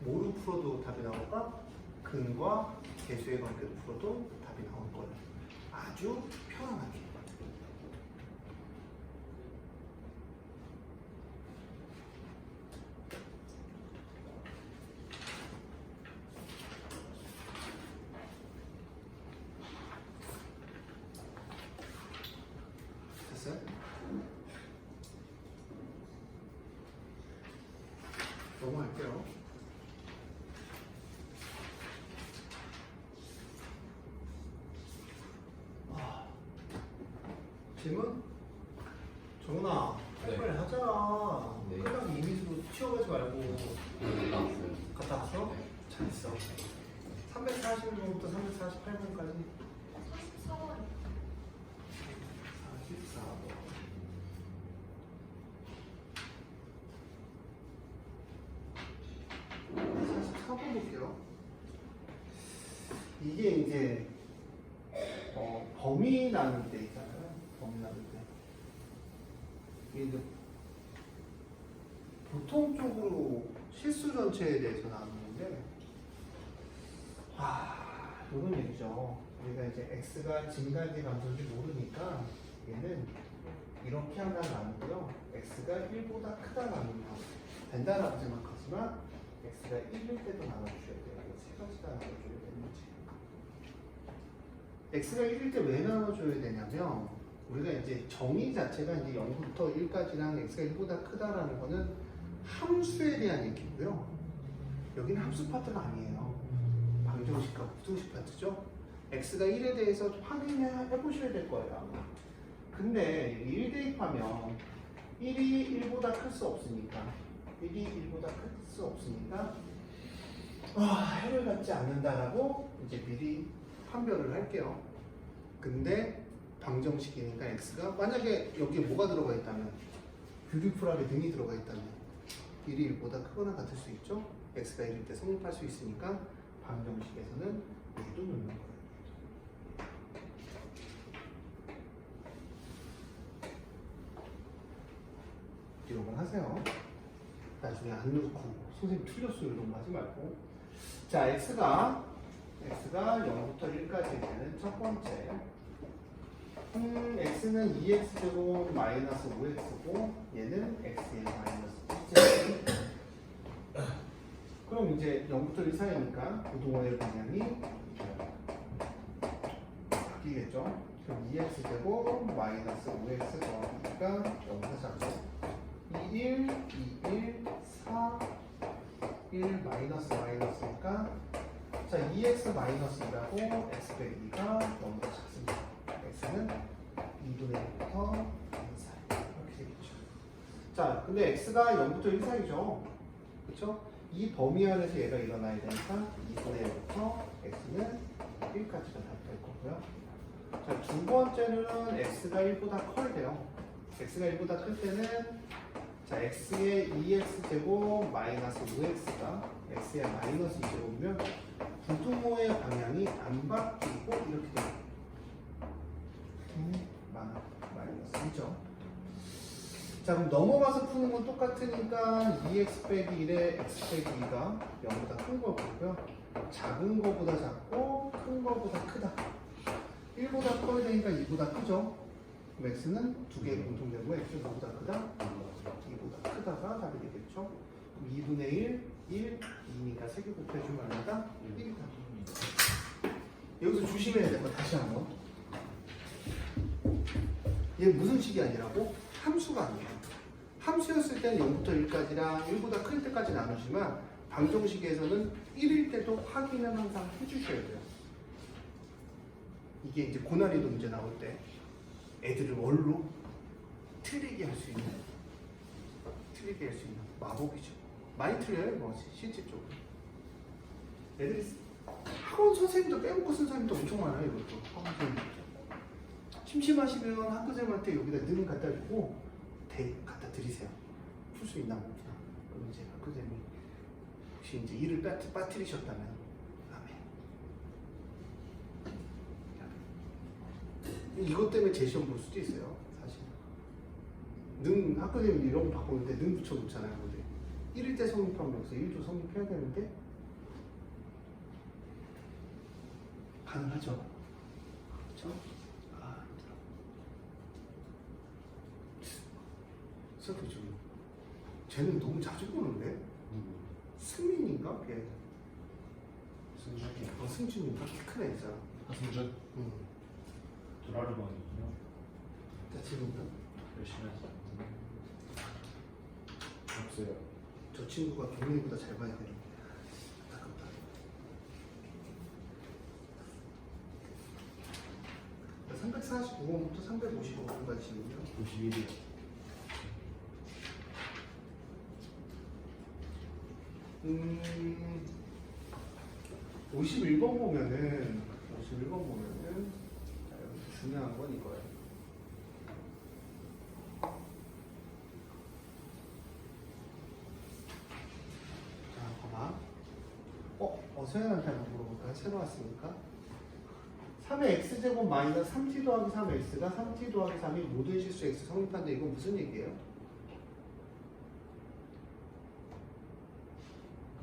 뭐로 풀어도 답이 나올까? 근과 개수의 관계로 풀어도 답이 나올 거예요. 아주 편안하게. 됐어요? 넘어갈게요. 질문? 정훈아, 네. 빨리 하자. 네. 끝나고 이미지로 튀어가지 말고. 갔다 왔어? 네. 잘했어. 340분부터 348분까지. 44원. 44번. 볼게요. 이게 이제 범위 나눌 때 있잖아요. 범위 나눌 때. 이게 이제 보통적으로 실수 전체에 대해서 나누는데, 이런 얘기죠. 우리가 이제 x가 증가인지 감소인지 모르니까 얘는 이렇게 하나 나누고요. x가 1보다 크다 나누면 된다라고 생각하지만 x가 1일 때도 나눠주셔야 돼요. 이거 세 가지 다 나눠줘야 되는 거지. x가 1일 때 왜 나눠줘야 되냐면 우리가 이제 정의 자체가 이제 0부터 1까지랑 x가 1보다 크다라는 거는 함수에 대한 얘기고요. 여기는 함수 파트가 아니에요. 방정식과 부등식 파트죠. x가 1에 대해서 확인해 보셔야 될 거예요. 아마. 근데 1 대입하면 1이 1보다 클 수 없으니까 1이 1보다 클 수 없으니까 해를 갖지 않는다라고 이제 미리 판별을 할게요. 근데 방정식이니까 x가 만약에 여기에 뭐가 들어가 있다면 뷰티풀하게 등이 들어가 있다면 1이 1보다 크거나 같을 수 있죠. x가 1일 때 성립할 수 있으니까 방정식에서는 얘도 넣는 거예요. 기록을 하세요. 나중에 안 넣고 선생님 틀렸어요 이런 거 하지 말고. 자, x가 0부터 1까지 되는 첫 번째 x는 2x제곱 마이너스 5x고 얘는 x의 마이너스 1제곱. 그럼 이제 0부터 1 사이니까 부동호의 방향이 바뀌겠죠. 그럼 2x제곱 마이너스 5x 더하기가 0보다 작죠. 2, 1, 2, 1, 4, 1 마이너스니까 자 2x 마이너스라고 x 빼기 2가 0보다 작습니다. x는 2분의 1부터 1 사이 이렇게 되겠죠. 자 근데 x가 0부터 1 사이죠. 그렇죠? 이 범위 안에서 얘가 일어나야 되니까 2분의 1부터 x는 1까지가 다 될 거고요. 자, 두 번째는 x가 1보다 커야 돼요. x가 1보다 클 때는 자, x의 2x제곱 마이너스 5x가 x의 마이너스 2제곱이면 부등호의 방향이 안 바뀌고 이렇게 돼요. 마이너스 2죠. 자, 그럼 넘어가서 푸는 건 똑같으니까 2x 빼기 1에 x 빼기 2가 0보다 큰 거고요. 작은 거보다 작고 큰 거보다 크다. 1보다 커야 되니까 2보다 크죠. 그럼 x는 두 개 공통되고 x는 2보다 크다. 2보다 크다가 답이 되겠죠. 그럼 2분의 1, 1, 2니까 3개 곱해주면 얼마다? 1이다. 여기서 조심해야 될 거 다시 한번. 얘 무슨 식이 아니라고? 함수가 아니에요. 함수였을 때는 0부터 1까지랑 1보다 클 때까지 나누지만 방정식에서는 1일 때도 확인을 항상 해주셔야 돼요. 이게 이제 고난이도 문제 나올 때 애들을 뭘로 틀리게 할 수 있는 마법이죠. 많이 틀려요, 뭐 실질적으로. 애들이 학원 선생님도 빼먹고 쓴 사람도 엄청 많아요, 이것도. 학원 선생님도. 심심하시면 학교생한테 여기다 능 갖다 주고 갖다 드리세요. 풀 수 있나 모르나. 그럼 이제 학교생이 혹시 이제 일을 빠뜨리셨다면 아멘. 이것 때문에 제 시험 볼 수도 있어요, 사실. 능 학교생이 이런 거 바꾸는데 능 붙여놓잖아요. 근데 1일 때 성립하면 여기서 1조 성립해야 되는데 가능하죠. 그렇죠? 슬프죠. 쟤는 너무 자주 보는데? 승민인가? 걔. 승준이. 승준인가? 키 큰 애 있잖아. 승준? 응. 드라르반이요. 자, 지금 열심히 하자. 없어요. 저 친구가 경민이보다 잘 봐야 되는데. 안타깝다. 349번부터 355번까지는요. 91이요. 51번 보면은 자, 여기 중요한 건 이거예요. 자, 봐봐. 서현한테 한번 물어볼까? 새로 왔으니까. 3의 x제곱 마이너스 3t 더하기 3x가 3t 더하기 3이 모든 실수 x 성립한다. 이건 무슨 얘기예요?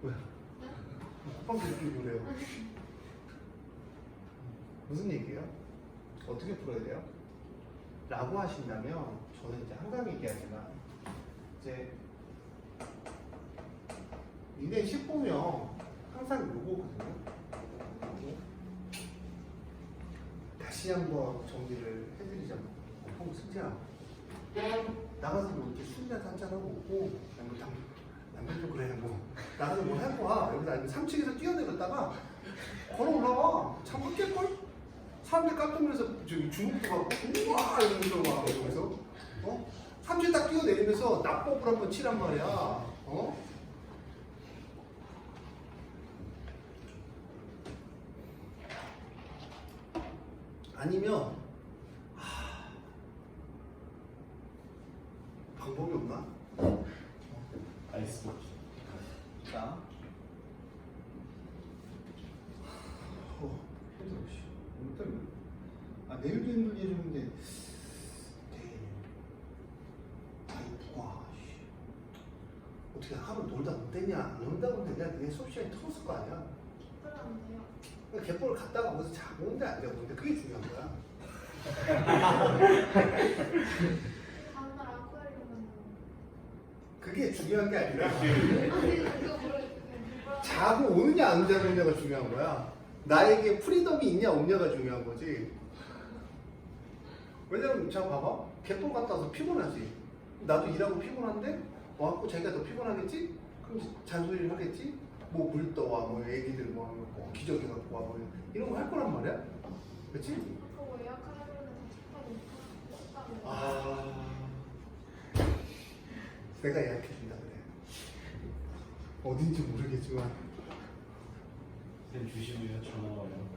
왜? 헛방귀 느끼고 그래요. 무슨 얘기예요? 어떻게 풀어야 돼요? 라고 하신다면 저는 이제 항상 얘기하지만 이제 인생 10보면 항상 요거거든요. 다시 한번 정리를 해드리자면 형 승재야 나가서 뭐 이렇게 술이라도 한잔하고 오고 남편도 그래 뭐 나가서 뭘 할 거야. 여기서 아니면 3층에서 뛰어내렸다가 걸어 올라와. 참 웃길걸? 사람들 깜짝 놀라서 저기 중국도 가고 우와 이러면서 막 여기서 3층에 딱 뛰어내리면서 낙법을 한번 치란 말이야. 아니면 방법이 없나? 아이스버킷. 자, 힘들어. 오늘 때문에. 내일도 힘들게 해주는데, 내일. 아이쿠가, 어떻게 하루 놀다 못 되냐? 안 온다고 근데 내가 그냥 수업 시간에 털었을 거 아니야? 그러는데요. 그러니까 갯벌을 갔다가 거기서 자고 온데 안 자고 온데 그게 중요한 거야. 다음날 아쿠아리움은 그게 중요한 게 아니라 그거 모르겠어요. 자고 오느냐 안 자고 오느냐가 중요한 거야. 나에게 프리덤이 있냐 없냐가 중요한 거지. 왜냐면 자 봐봐. 갯벌 갔다 와서 피곤하지. 나도 일하고 피곤한데 와갖고 자기가 더 피곤하겠지? 그럼 잔소리를 하겠지? 뭐 물 떠와 뭐 애기들 뭐 기저귀 갖고 와 뭐 이런 거 할 거란 말이야. 그렇지? 그거 예약하려면 식당이 아 내가 예약해준다 그래. 어딘지 모르겠지만 쌤 주시면 전화 와요.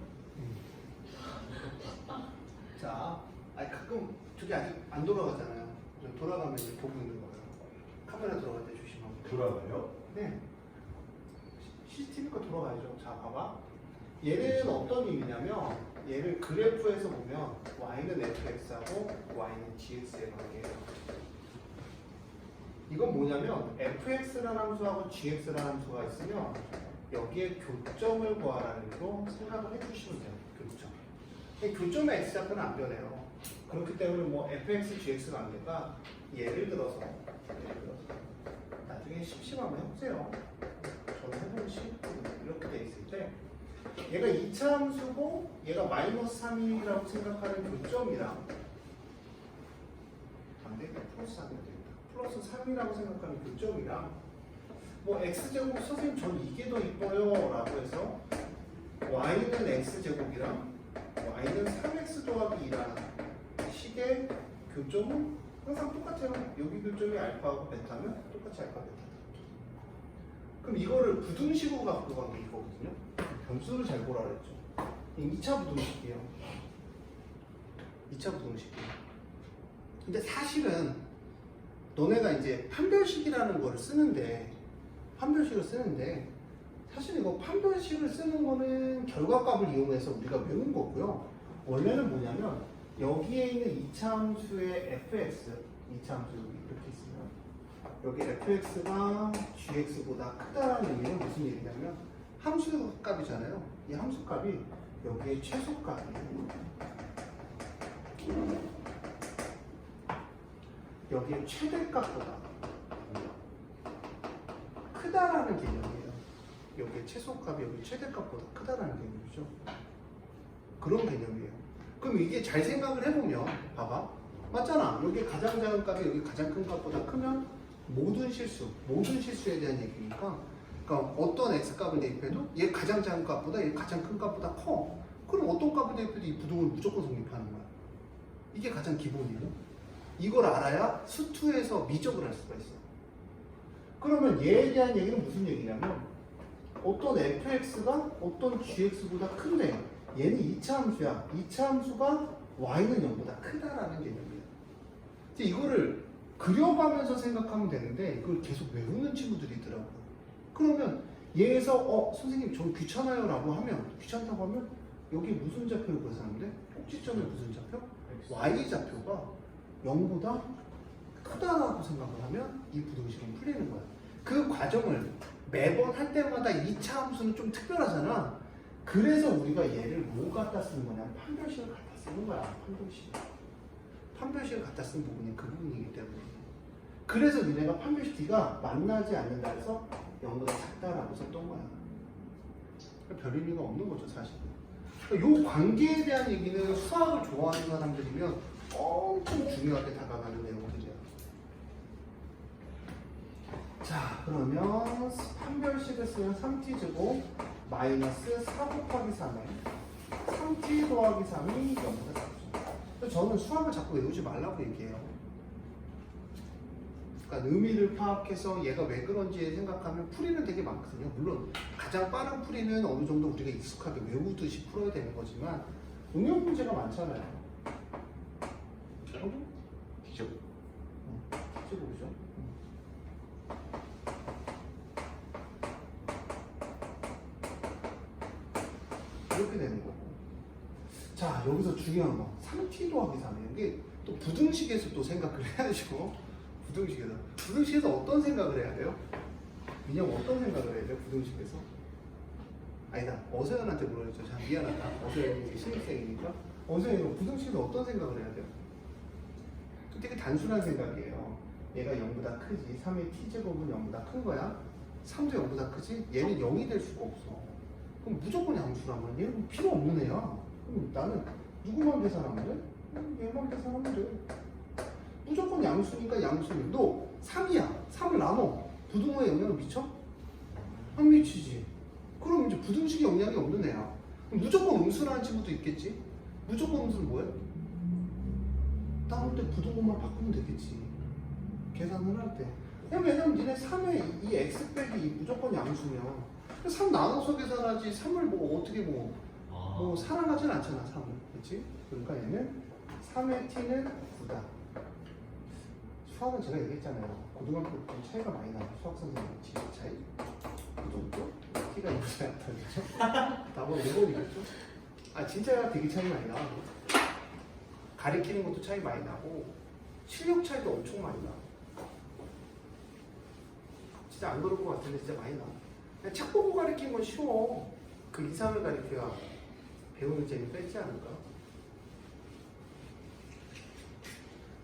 자, 아니 가끔 저기 아직 안 돌아가잖아요. 돌아가면 이제 보고 있는 거예요. 카메라 돌아갈 때 조심하고. 돌아가요? 네. CCTV가 돌아가야죠. 자, 봐봐. 얘는 어떤 의미냐면 얘를 그래프에서 보면 y는 fx하고 y는 gx의 관계예요. 이건 뭐냐면 fx라는 함수하고 gx라는 함수가 있으면 여기에 교점을 구하라는 의미로 생각을 해주시면 돼요. 교점. 이 교점의 x좌표는 안 변해요. 그렇기 때문에 뭐 fx, gx가 안 되니까 예를 들어서 나중에 심심하면 해보세요. 저는 해보면 쉽거든요. 이렇게 돼 있을 때 얘가 2차 함수고 얘가 마이너스 3이라고 생각하는 교점이랑 안 되겠다. 플러스 안 되겠다. 플러스 3이라고 생각하는 교점이랑 뭐 x제곱 선생님 전 이게 더 이뻐요 라고 해서 y는 x제곱이랑 y는 3x 더하기 2라는 식의 교점은 항상 똑같아요. 여기 교점이 알파하고 베타면 똑같이 알파 베타. 그럼 이거를 부등식으로 갖고 간 게 이거거든요. 변수를 잘 보라 그랬죠. 2차 부등식이에요. 2차 부등식이에요. 근데 사실은 너네가 이제 판별식이라는 거를 쓰는데 사실 이거 판별식을 쓰는 거는 결과값을 이용해서 우리가 외운 거고요. 원래는 뭐냐면 여기에 있는 2차 함수의 fx 2차 함수 이렇게 있으면 여기 fx가 gx보다 크다라는 의미는 무슨 얘기냐면 함수값이잖아요. 이 함수값이 여기에 최소값이에요. 여기에 최대값보다 크다라는 개념이에요. 여기에 최소값이 여기 최대값보다 크다라는 개념이죠. 그런 개념이에요. 그럼 이게 잘 생각을 해보면 봐봐. 맞잖아. 여기 가장 작은 값이 여기 가장 큰 값보다 크면 모든 실수에 대한 얘기니까 그러니까 어떤 x값을 대입해도 얘 가장 작은 값보다 얘 가장 큰 값보다 커. 그럼 어떤 값을 대입해도 이 부등을 무조건 성립하는 거야. 이게 가장 기본이에요. 이걸 알아야 수투에서 미적을 할 수가 있어. 그러면 얘에 대한 얘기는 무슨 얘기냐면 어떤 fx가 어떤 gx보다 큰데 얘는 2차 함수야. 2차 함수가 y는 0보다 크다라는 개념이에요. 이제 이거를 그려가면서 생각하면 되는데 이걸 계속 외우는 친구들이 있더라고요. 그러면 얘에서 선생님 저 귀찮아요 라고 하면 귀찮다고 하면 여기 무슨 좌표를 구해서하는데 꼭지점에 무슨 좌표? y좌표가 0보다 크다라고 생각을 하면 이 부등식은 풀리는 거야. 그 과정을 매번 할 때마다 2차 함수는 좀 특별하잖아. 그래서 우리가 얘를 뭐 갖다 쓰는 거냐면 판별식을 갖다 쓰는 거야. 판별식을 갖다 쓴 부분이 그 부분이기 때문에. 그래서 니네가 판별식 D가 만나지 않는다 해서 0보다 작다라고 썼던 거야. 별 의미가 없는 거죠 사실. 이 관계에 대한 얘기는 수학을 좋아하는 사람들이면 엄청 중요하게 다가가는 내용들이야. 자, 그러면 판별식을 쓰면 3t제곱 마이너스 4 곱하기 3에 3t 더하기 3이 0보다 작죠. 저는 수학을 자꾸 외우지 말라고 얘기해요. 그러니까 의미를 파악해서 얘가 왜 그런지 생각하면 풀이는 되게 많거든요. 물론 가장 빠른 풀이는 어느 정도 우리가 익숙하게 외우듯이 풀어야 되는 거지만 응용 문제가 많잖아요. 기적. 제곱이죠. 이렇게 되는 거고. 자, 여기서 중요한 거 3t 더하기 3이에요. 이게 또 부등식에서 또 생각을 해야죠. 부등식에서 어떤 생각을 해야 돼요? 민영 어떤 생각을 해야 돼요? 부등식에서? 아니다. 어서연한테 물어야죠. 참 미안하다. 어서연이 신입생이니까. 어서연이 부등식에서 어떤 생각을 해야 돼요? 되게 단순한 생각이에요. 얘가 0보다 크지. 3의 t제곱은 0보다 큰 거야. 3도 0보다 크지? 얘는 0이 될 수가 없어. 그럼 무조건 양수라면 얘는 필요 없는 애야. 그럼 나는 누구만 계산하면 돼? 얘만 계산하면 돼. 무조건 양수니까 양수니. 너 3이야. 3을 나눠. 부등호에 영향을 미쳐? 안 미치지. 그럼 이제 부등식에 영향이 없는 애야. 그럼 무조건 음수라는 친구도 있겠지? 무조건 음수는 뭐야? 다음 때 부등호만 바꾸면 되겠지. 계산을 할 때. 왜냐면 니네 3에 이 x 빼기 무조건 양수면 3 나눠서 계산하지 3을 뭐 어떻게 뭐 사랑하진 않잖아 3을. 그렇지? 그러니까 얘는 3의 t는 9다. 수학은 제가 얘기했잖아요. 고등학교 때 차이가 많이 나요. 수학 선생님 지식 차이. 그 정도? t가 2보다 낫다겠죠? 답은 5번이겠죠? 아 진짜 되게 차이 많이 나. 가리키는 것도 차이 많이 나고 실력 차이도 엄청 많이 나. 진짜 안 그럴 것 같은데 진짜 많이 나. 그냥 책 보고 가리키는 건 쉬워. 그 이상을 가리켜야 배우는 재미가 있지 않을까?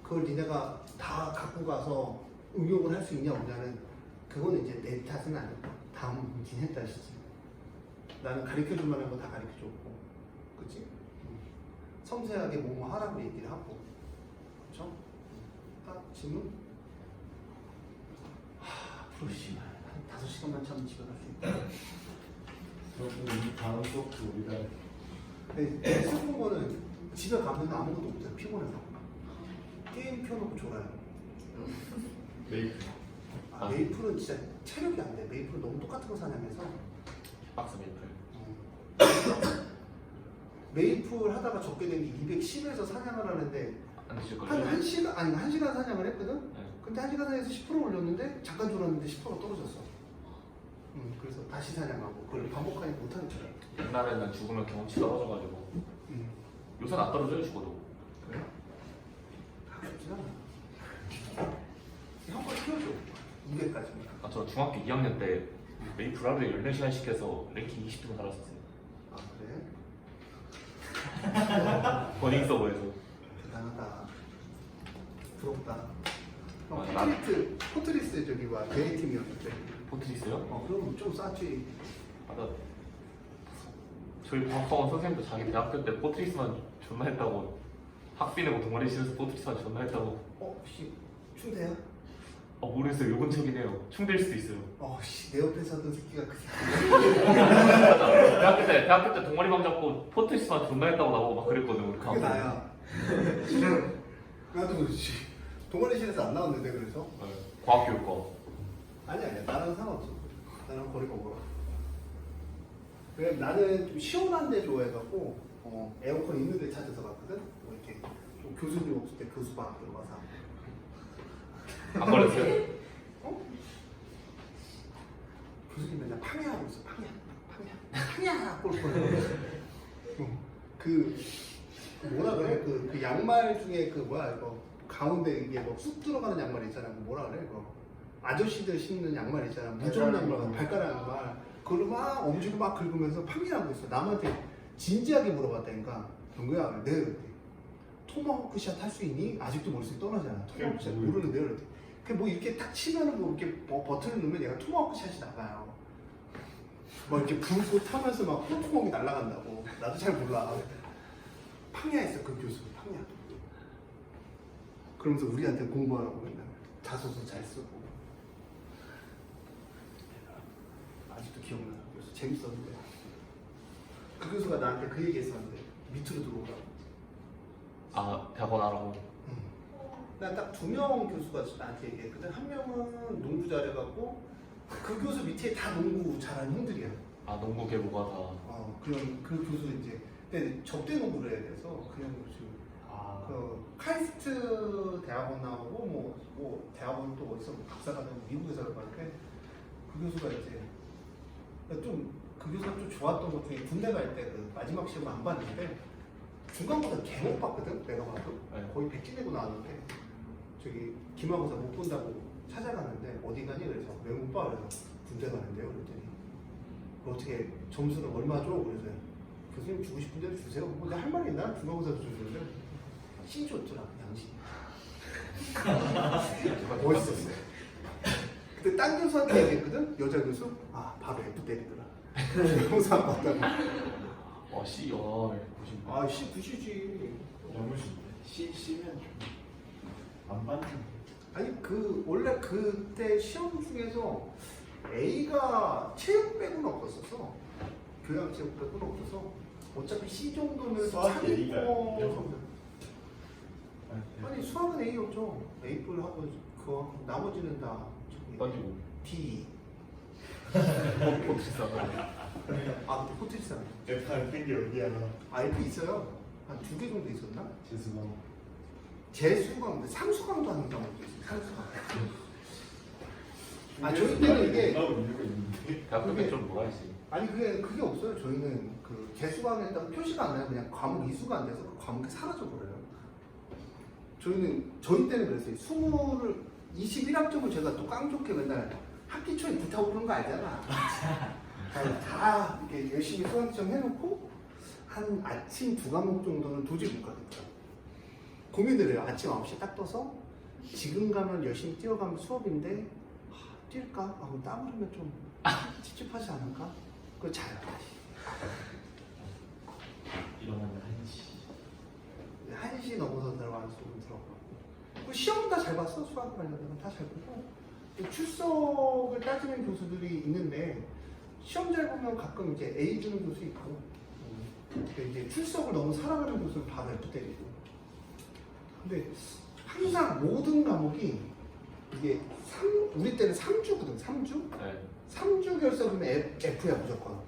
그걸 니네가 다 갖고 가서 응용을 할 수 있냐 없냐는 그거는 이제 내 탓은 아니고 다음 니네 탓이지. 나는 가르쳐줄 만한 거 다 가르쳐줬고, 그치? 섬세하게 뭐뭐 하라고 얘기를 하고, 그쵸? 딱 질문? 앞으로 시간 한 5시간만 참으면 집에 갈 수 있다. 그럼 이 다음 수업도 우리가 근데 슬픈 거는 집에 가면 아무것도 못해. 피곤해서. 게임 켜놓고 졸아요. 메이플. 메이플은 진짜 체력이 안 돼. 메이플은 너무 똑같은 거 사냥해서. 박스 메이플. 메이플 하다가 적게 된 게 210에서 사냥을 하는데 안 드실 한 걸요? 1시간, 아니 1시간 사냥을 했거든? 네. 근데 1시간 사냥에서 10% 올렸는데 잠깐 졸았는데 10%가 떨어졌어. 그래서 다시 사냥하고 그걸 반복하니까 못하는 거야. 옛날에는 죽으면 경험치 떨어져가지고 요새는 안 떨어져요 죽어도. 그래? 그렇진 않아. 한번 키워줘. 200까지. 아, 저 중학교 2학년 때 메이플 하루에 14시간씩 해서 랭킹 20등 달았었어요. 아 그래? 버닝 서버에서. 대단하다. 부럽다. 맞아, 포트리스 저기 와 대회 팀이었는데. 포트리스요? 그럼 좀 쌌지. 아, 나 저희 과학학원 선생님도 자기 대학교 때 포트리스만 존나 했다고 학비 내고 동아리실에서 포트리스만 존나 했다고. 혹시 충대야? 모르겠어요. 요건 적이네요 충될 수도 있어요. 내 옆에서 하던 새끼가 그 새끼. 대학교 때 동아리방 잡고 포트리스만 존나 했다고 나오고 막 그랬거든 우리 그게 과학원. 나야. 나도 그렇지. 동아리실에서 안 나왔는데 그래서? 네, 과학교육과. 아니야. 나랑 상관없어. 나랑 거리가 멀어. 그래 나는 좀 시원한 데 좋아해갖고 에어컨 있는 데 찾아서 갔거든? 뭐 이렇게 좀 교수님 없을 때 교수방 들어가서. 안 걸렸어요? 교수님 맨날 팡야하고 있어. 팡야 꼴꼴. 그 뭐라 그래? 그 양말 중에 그 뭐야 이거 가운데 이게 뭐 쑥 들어가는 양말 있잖아. 그 뭐라 그래? 이거 아저씨들 신는 양말 있잖아. 무좀 양말, 발가락 양말. 그걸로 막 엄지로 막 긁으면서 팡야하고 있어. 남한테 진지하게 물어봤다니까. 경구야, 내가 그랬대. 토마호크 샷 할 수 있니? 아직도 머릿속에 떠나잖아. 토마호크 샷 모르는데 그랬대. 뭐 이렇게 딱 치면은 뭐 이렇게 버튼을 누르면 얘가 토마호크 샷이 나가요. 막 이렇게 불고 타면서 막 호투공이 날아간다고. 나도 잘 몰라. 팡야했어 그 교수. 팡야. 그러면서 우리한테 공부하라고 맨날 자소서 잘 쓰고. 아직도 기억나. 그래서 재밌었는데. 그 교수가 나한테 그 얘기했었는데 밑으로 들어오라고. 아 대학원 하라고. 난 딱 2명 교수가 나한테 얘기했거든. 한 명은 농구 잘해갖고 그 교수 밑에 다 농구 잘하는 형들이야. 아 농구 계보가 다. 그럼 그 교수 이제 근데 접대 농구를 해야 돼서 그냥 지금 그 카이스트 대학원 나오고 뭐 대학원 또 어디서 박사가든 미국에서 가는데 그 교수가 이제 좀 그 교수가 좀 좋았던 것 중에 군대 갈 때 그 마지막 시험 안 봤는데 중간고사 개못 봤거든. 내가 봐도 거의 100점 내고 나왔는데 저기 기말고사 못 본다고 찾아가는데 어디 가니 그래서 왜 못 봐? 그래서 군대 가는데요. 그랬더니 어떻게 점수는 얼마 줘? 그래서 교수님 주고 싶은 대로 주세요. 뭐 내가 할 말이 있나? 중간고사도 주는데 신 줬더라 양심. 멋있었어요. 그때 딴 교수한테 얘기했거든. 여자 교수. 바로 F 때리더라. 중간고사 안 봤다고. C 90. C 9시지. 너무 C면 안 받는. 아니 원래 그때 시험 중에서 A가 체육 빼고는 없었어. 교양 체육 빼고는 없어서 어차피 C 정도는 수학 A가 아니 수학은 A였죠. A뿔 하고 그거 나머지는 다 던지고 D. 포트리스만 아, 포트리스 안 돼. F한 게 여기 하나. F 있어요. 한 2개 정도 있었나? 재수강. 재수강, 상수강도 하는 경우도 있어요. 상수강. 아, 저희 때는 이게 나도 이유가 있는데. 대학교 때좀 뭐라 했지? 아니 그게 없어요. 저희는 그 재수강에다가 표시가 안 나요. 그냥 과목 이수가 안 돼서 그 과목이 사라져 버려요. 저희 때는 그랬어요. 21학점을 제가 또 깡좋게 맨날 학기 초에 불타고 그런 거 알잖아. 다 이렇게 열심히 수강시험 해놓고 한 아침 2과목 정도는 도저히 못 가겠더라고. 고민을 해요. 아침 9시에 딱 떠서 지금 가면 열심히 뛰어가면 수업인데 뛸까? 하고 땀 흐르면 좀 찝찝하지 않을까? 그거 자요 다시. 이러면 1시. 1시 넘어서 들어가는 수업은 들어가고 그 시험은 다 잘 봤어. 수학 관련된 건 다 잘 보고 출석을 따지는 교수들이 있는데 시험 잘 보면 가끔 이제 A 주는 교수 있고 근데 이제 출석을 너무 사랑하는 교수는 바로 F 때리고 근데 항상 모든 과목이 이게 우리 때는 3주거든 3주? 네. 3주 결석이면 F야 무조건.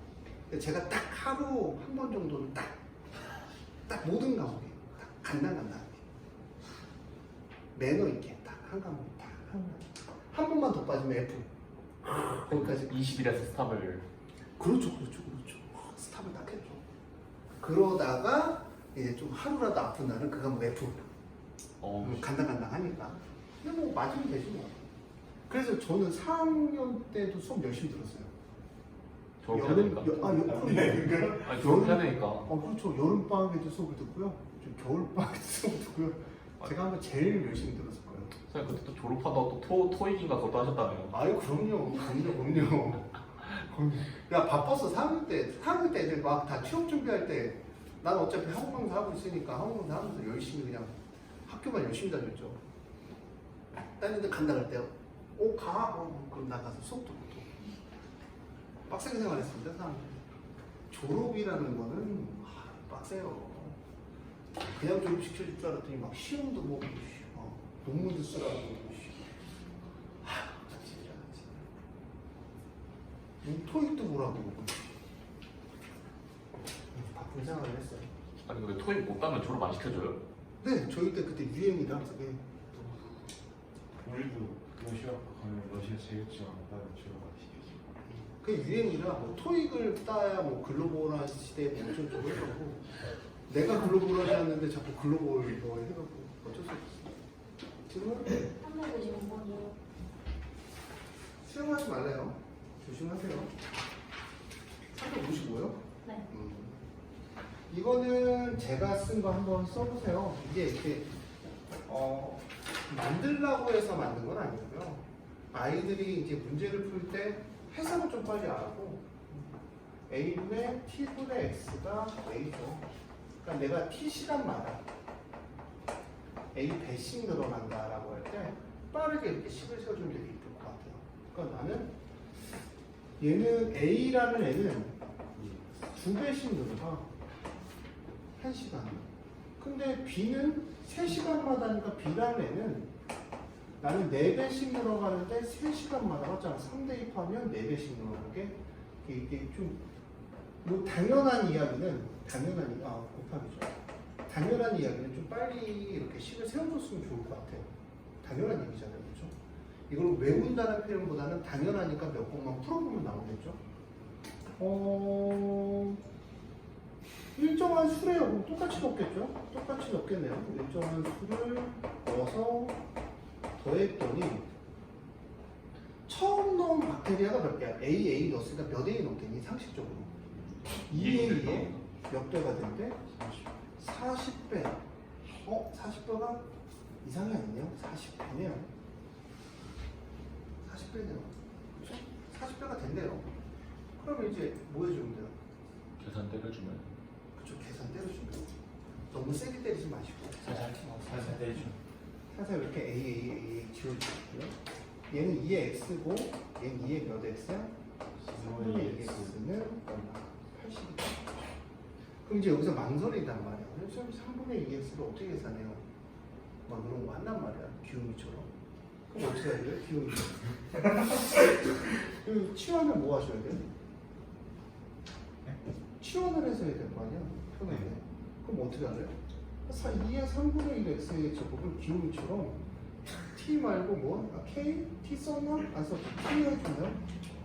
근데 제가 딱 하루 한 번 정도는 딱 모든 과목에 딱 간단하게 매너 있게 딱 한 과목 한 번만 더 빠지면 F. 거기까지. 20일에서 스탑을 그렇죠. 스탑을 딱 했죠. 그러다가 이제 좀 하루라도 아픈 날은 그 과목 F. 간당간당하니까. 근데 뭐 맞으면 되지 뭐. 그래서 저는 4학년 때도 수업 열심히 들었어요. 졸업해야 되니까. 아니 졸업해야 되니까. 그렇죠. 여름 방학에도 수업을 듣고요. 겨울 방학에도 수업을 듣고요. 제가 한번 제일 열심히 들었을 거예요. 선생님 그때 또 졸업하다가 또 토익인가 그것도 하셨다며요. 아유 그럼요. 야 바빴어 4학년 때 애들 막 다 취업 준비할 때 난 어차피 학원 강사 하고 있으니까 학원 강사 하면서 열심히 그냥 학교만 열심히 다녔죠. 다니는데 간다 그럴 때 가? 그럼 나가서 수업도 못하고 빡세게 생활했습니다. 4학년 졸업이라는 거는 빡세요. 그냥 졸업시켜줄 줄 알았더니 막 시험도 보고 논문도 쓰라고 토익도 보라고 바쁜 생활을 했어요. 아니 근데 토익 못 따면 졸업 안 시켜줘요? 네, 저희 때 그때 유행이라 그게 우리도 러시아 가면 러시아 제일지만 나는 주로 많이 시켜줘. 그 유행이라 뭐 토익을 따야 뭐 글로벌한 시대에 엄청 좀 해가고 내가 글로벌하지 않는데 자꾸 글로벌 뭐 해갖고 어쩔 수 없어. 지금은 355번이요. 수영하지 말래요. 조심하세요. 355요? 네. 이거는 제가 쓴 거 한번 써보세요. 이게 이렇게 만들라고 해서 만든 건 아니고요. 아이들이 이제 문제를 풀 때 해석을 좀 빨리 알고 A분의 T분의 X가 A죠. 그러니까 내가 T 시간마다 A 배씩 늘어난다라고 할 때 빠르게 이렇게 식을 세워주면 되게 이쁠 것 같아요. 그러니까 나는 얘는 A라는 애는 2배씩 늘어나 1시간. 근데 B는 3시간마다 하니까 B라는 애는 나는 4배씩 늘어가는데 3시간마다 맞잖아. 3대 입하면 4배씩 늘어가는 게 이게 좀 뭐 당연한 이야기는 곱하기죠. 당연한 이야기는 좀 빨리 이렇게 식을 세워줬으면 좋을 것 같아요. 당연한 얘기잖아요. 그렇죠? 이걸 외운다는 표현보다는 당연하니까 몇 번만 풀어보면 나오겠죠. 일정한 수래요. 똑같이 넣겠죠? 똑같이 넣겠네요. 일정한 수를 넣어서 더했더니 처음 넣은 박테리아가 몇 개야? A 넣었으니까 몇 A 넣겠니? 상식적으로 2A에 몇 배가 된대? 40배. 40배가 이상이 아니네요. 40배네요. 40배네요. 그렇죠? 40배가 된대요. 그러면 이제 뭐 해주면 돼요? 계산 때려주면. 그쵸, 계산 때려주면 돼요. 너무 세게 때리지 마시고 살살 때리죠. 살살 이렇게 A 지워주고요. 얘는 2의 X고 얘는 2의 몇 X야? 3분의 2의 X는 얼마? 80이다. 그럼 이제 여기서 망설이단 말이야. 그래서 3분의 2X를 어떻게 계산해요? 막 그런 거 한단 말이야. 기울기처럼. 그럼 어떻게 해야 돼요? 기울이. 그 치환을 뭐 하셔야 돼요? 치환을 해서 해야 될 거 아니야? 편하게. 그럼 어떻게 할래요? 2의 3분의 1 x의 제곱을 기울이처럼 t 말고 뭐? 아, k? t 썼나? 안 썼지. t 해주면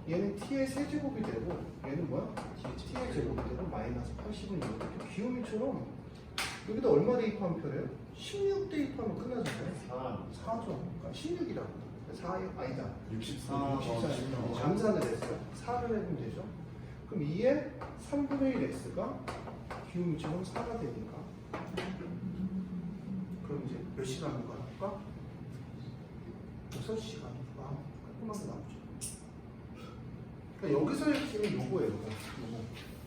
얘는 t의 세제곱이 되고 얘는 뭐야? t의 제곱이 되고 마이너스 80은 이렇게 기울이처럼 여기다 얼마 대입하면 편해요? 16 대입하면 끝나잖아요. 4죠. 그러니까 16이라고. 4에 아니다. 64. 64. 감산을 했어요. 4를 해보면 되죠. 그럼 2의 3분의 1 x가 기울이처럼 4가 되니까 그럼 이제 몇 시간 가볼까? 6시간. 아, 깔끔하게 나오죠. 그러니까 여기서의 핵심이 요거예요. 요거.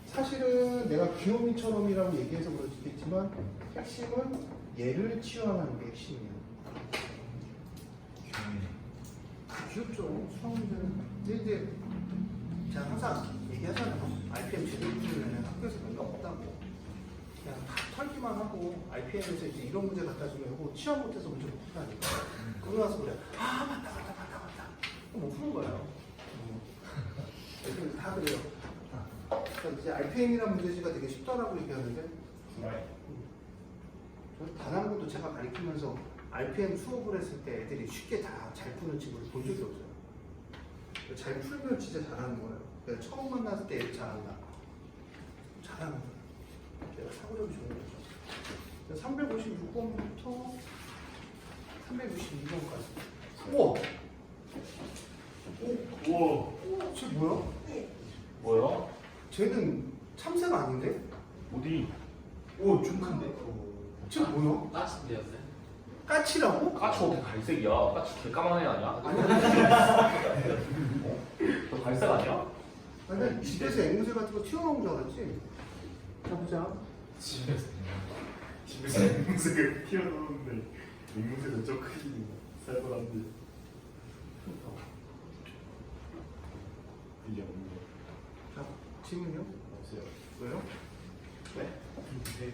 사실은 내가 귀요미처럼이라고 얘기해서 그렇겠지만 핵심은 얘를 치환하는 게 핵심이에요. 귀엽죠. 수학 문제는. 근데 이제 제가 항상 얘기하잖아요. RPM 제대로 풀면 학교에서 별로 없다고. 그냥 다 털기만 하고 RPM에서 이제 이런 문제 갖다 주면 하고 취업 못해서 문제 못 푸다니까. 그러고 나서 그래. 아 맞다. 그럼 못 푸는 거예요. 그래서 다 그래요. 그러니까 이제 RPM이라는 문제지가 되게 쉽다라고 얘기하는데 단 한 번도 제가 가르치면서 RPM 수업을 했을 때 애들이 쉽게 다 잘 푸는 친구를 본 적이 없어요. 잘 풀면 진짜 잘하는 거예요. 내가 처음 만났을 때 애들 잘한다. 잘하는 거예요. 내가 사고력이 좋은 거죠. 356번부터 362번까지. 우와! 우와. 쟤 뭐야? 뭐야? 쟤는 참새가 아닌데? 어디? 오, 좀 큰데? 쟤 뭐야? 까치인데요? 까치라고? 까치 어떻게 갈색이야? 까치 개 까만 애 아니야? 너 갈색 아니야? 아니, 난 집에서 앵무새 같은 거 튀어나온 줄 알았지? 자, 보자. 집에서 앵무새가 튀어나오는데 앵무새는 저 크기 살벌한데 이게 없는 거 자, 질문요? 없어요. 왜요? 왜? 왜요?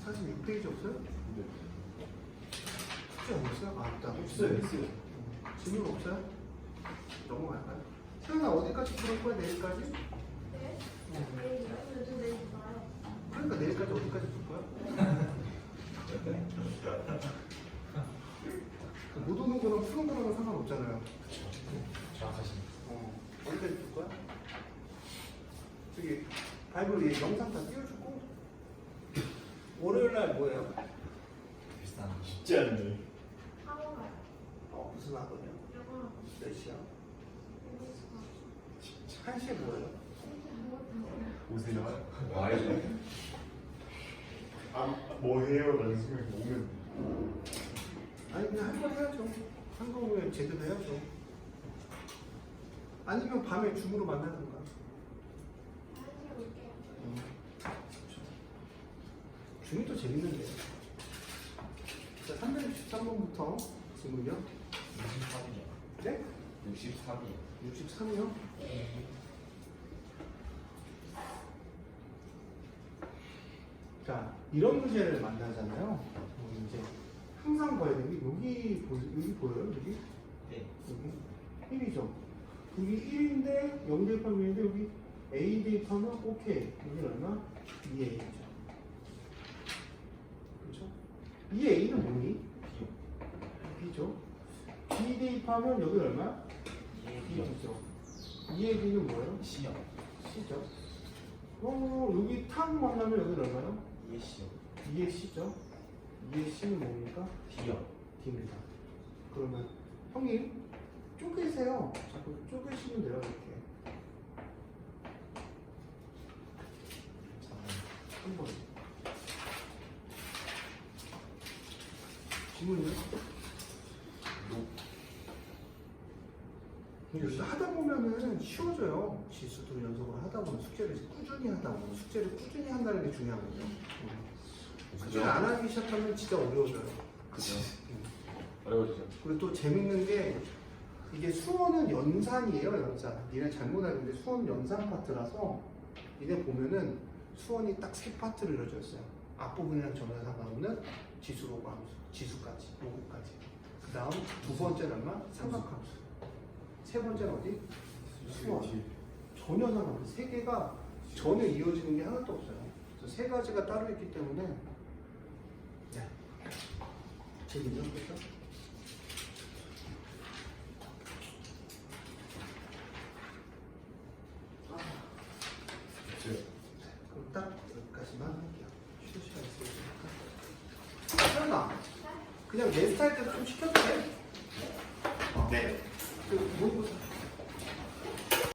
46페이지 없어요? 근데 숙제 없어요? 아, 없다. 있어요. 질문 없어요? 넘어갈까요? 세연아, 어디까지 들을 거야? 내일까지? 네? 어. 내일이요? 요즘 내일 봐요. 그러니까 내일까지 어디까지 볼 거야? 못 오는 거랑 푸는 거랑은 상관없잖아요. 정확하십니다. 어디까지 볼 거야? 저기 바이블 영상 다 띄워주고 월요일 날 뭐예요? 비슷한 쉽지 않네. 학원 가요. 무슨 학원이요? 영어. 몇 시야? 잉글리시 1시에 뭐예요? 오세요. 와이죠. 뭐 해요? 라는 생각이 오면 아니 그냥 한 번 해야죠. 한 거면 제대로 해야죠. 아니면 밤에 줌으로 만나든가. 1시에 올게요. 줌이 또 재밌는데. 자, 363번부터 질문요. 63이요. 네? 63이요. 63이요? 자, 이런 문제를 만나잖아요. 이제 항상 봐야 되는 게 여기 보여요? 여기? 네. 여기 1이죠. 여기 1인데 0 대입하면 1인데 여기 A 대입하면 오케이. 여기 얼마? 2A죠. 그렇죠? 2A는 뭐니? B죠. B 대입하면 여기 얼마? B죠. 2의 B는 뭐예요? C요. C죠. 여기 탕 만나면 여기 얼마요? 2C요. 2의 C죠. 2의 C는 뭡니까? D요. D입니다. 그러면 형님 쪼개세요. 자꾸 쪼개시면 돼요 이렇게. 한 번. 질문이요? 근데 하다 보면은 쉬워져요. 지수도 연속으로 하다 보면 숙제를 꾸준히 하다 보면 숙제를 꾸준히 한다는 게 중요하거든요. 숙제를 안 하기 시작하면 진짜 어려워져요. 그죠? 어려워지죠. 그리고 또 재밌는 게 이게 수원은 연산이에요, 연산. 니네 잘못 알고 있는데 수원 연산 파트라서 니네 보면은 수원이 딱 세 파트로 이루어져 있어요. 앞부분이랑 전혀 상관없는 지수로 함수, 지수까지, 요거까지. 그 다음 두 번째는 얼마? 삼각함수. 세 번째는 어디? 수원. 전혀 상관없어요. 세 개가 전혀 이어지는 게 하나도 없어요. 그래서 세 가지가 따로 있기 때문에 네. 재밌죠? 그렇죠? 그럼 딱 여기까지만 할게요. 쉬는 시간 있으니까. 설마 그냥 내 스타일대로 좀 시켜도 돼? 네. 그 모의고사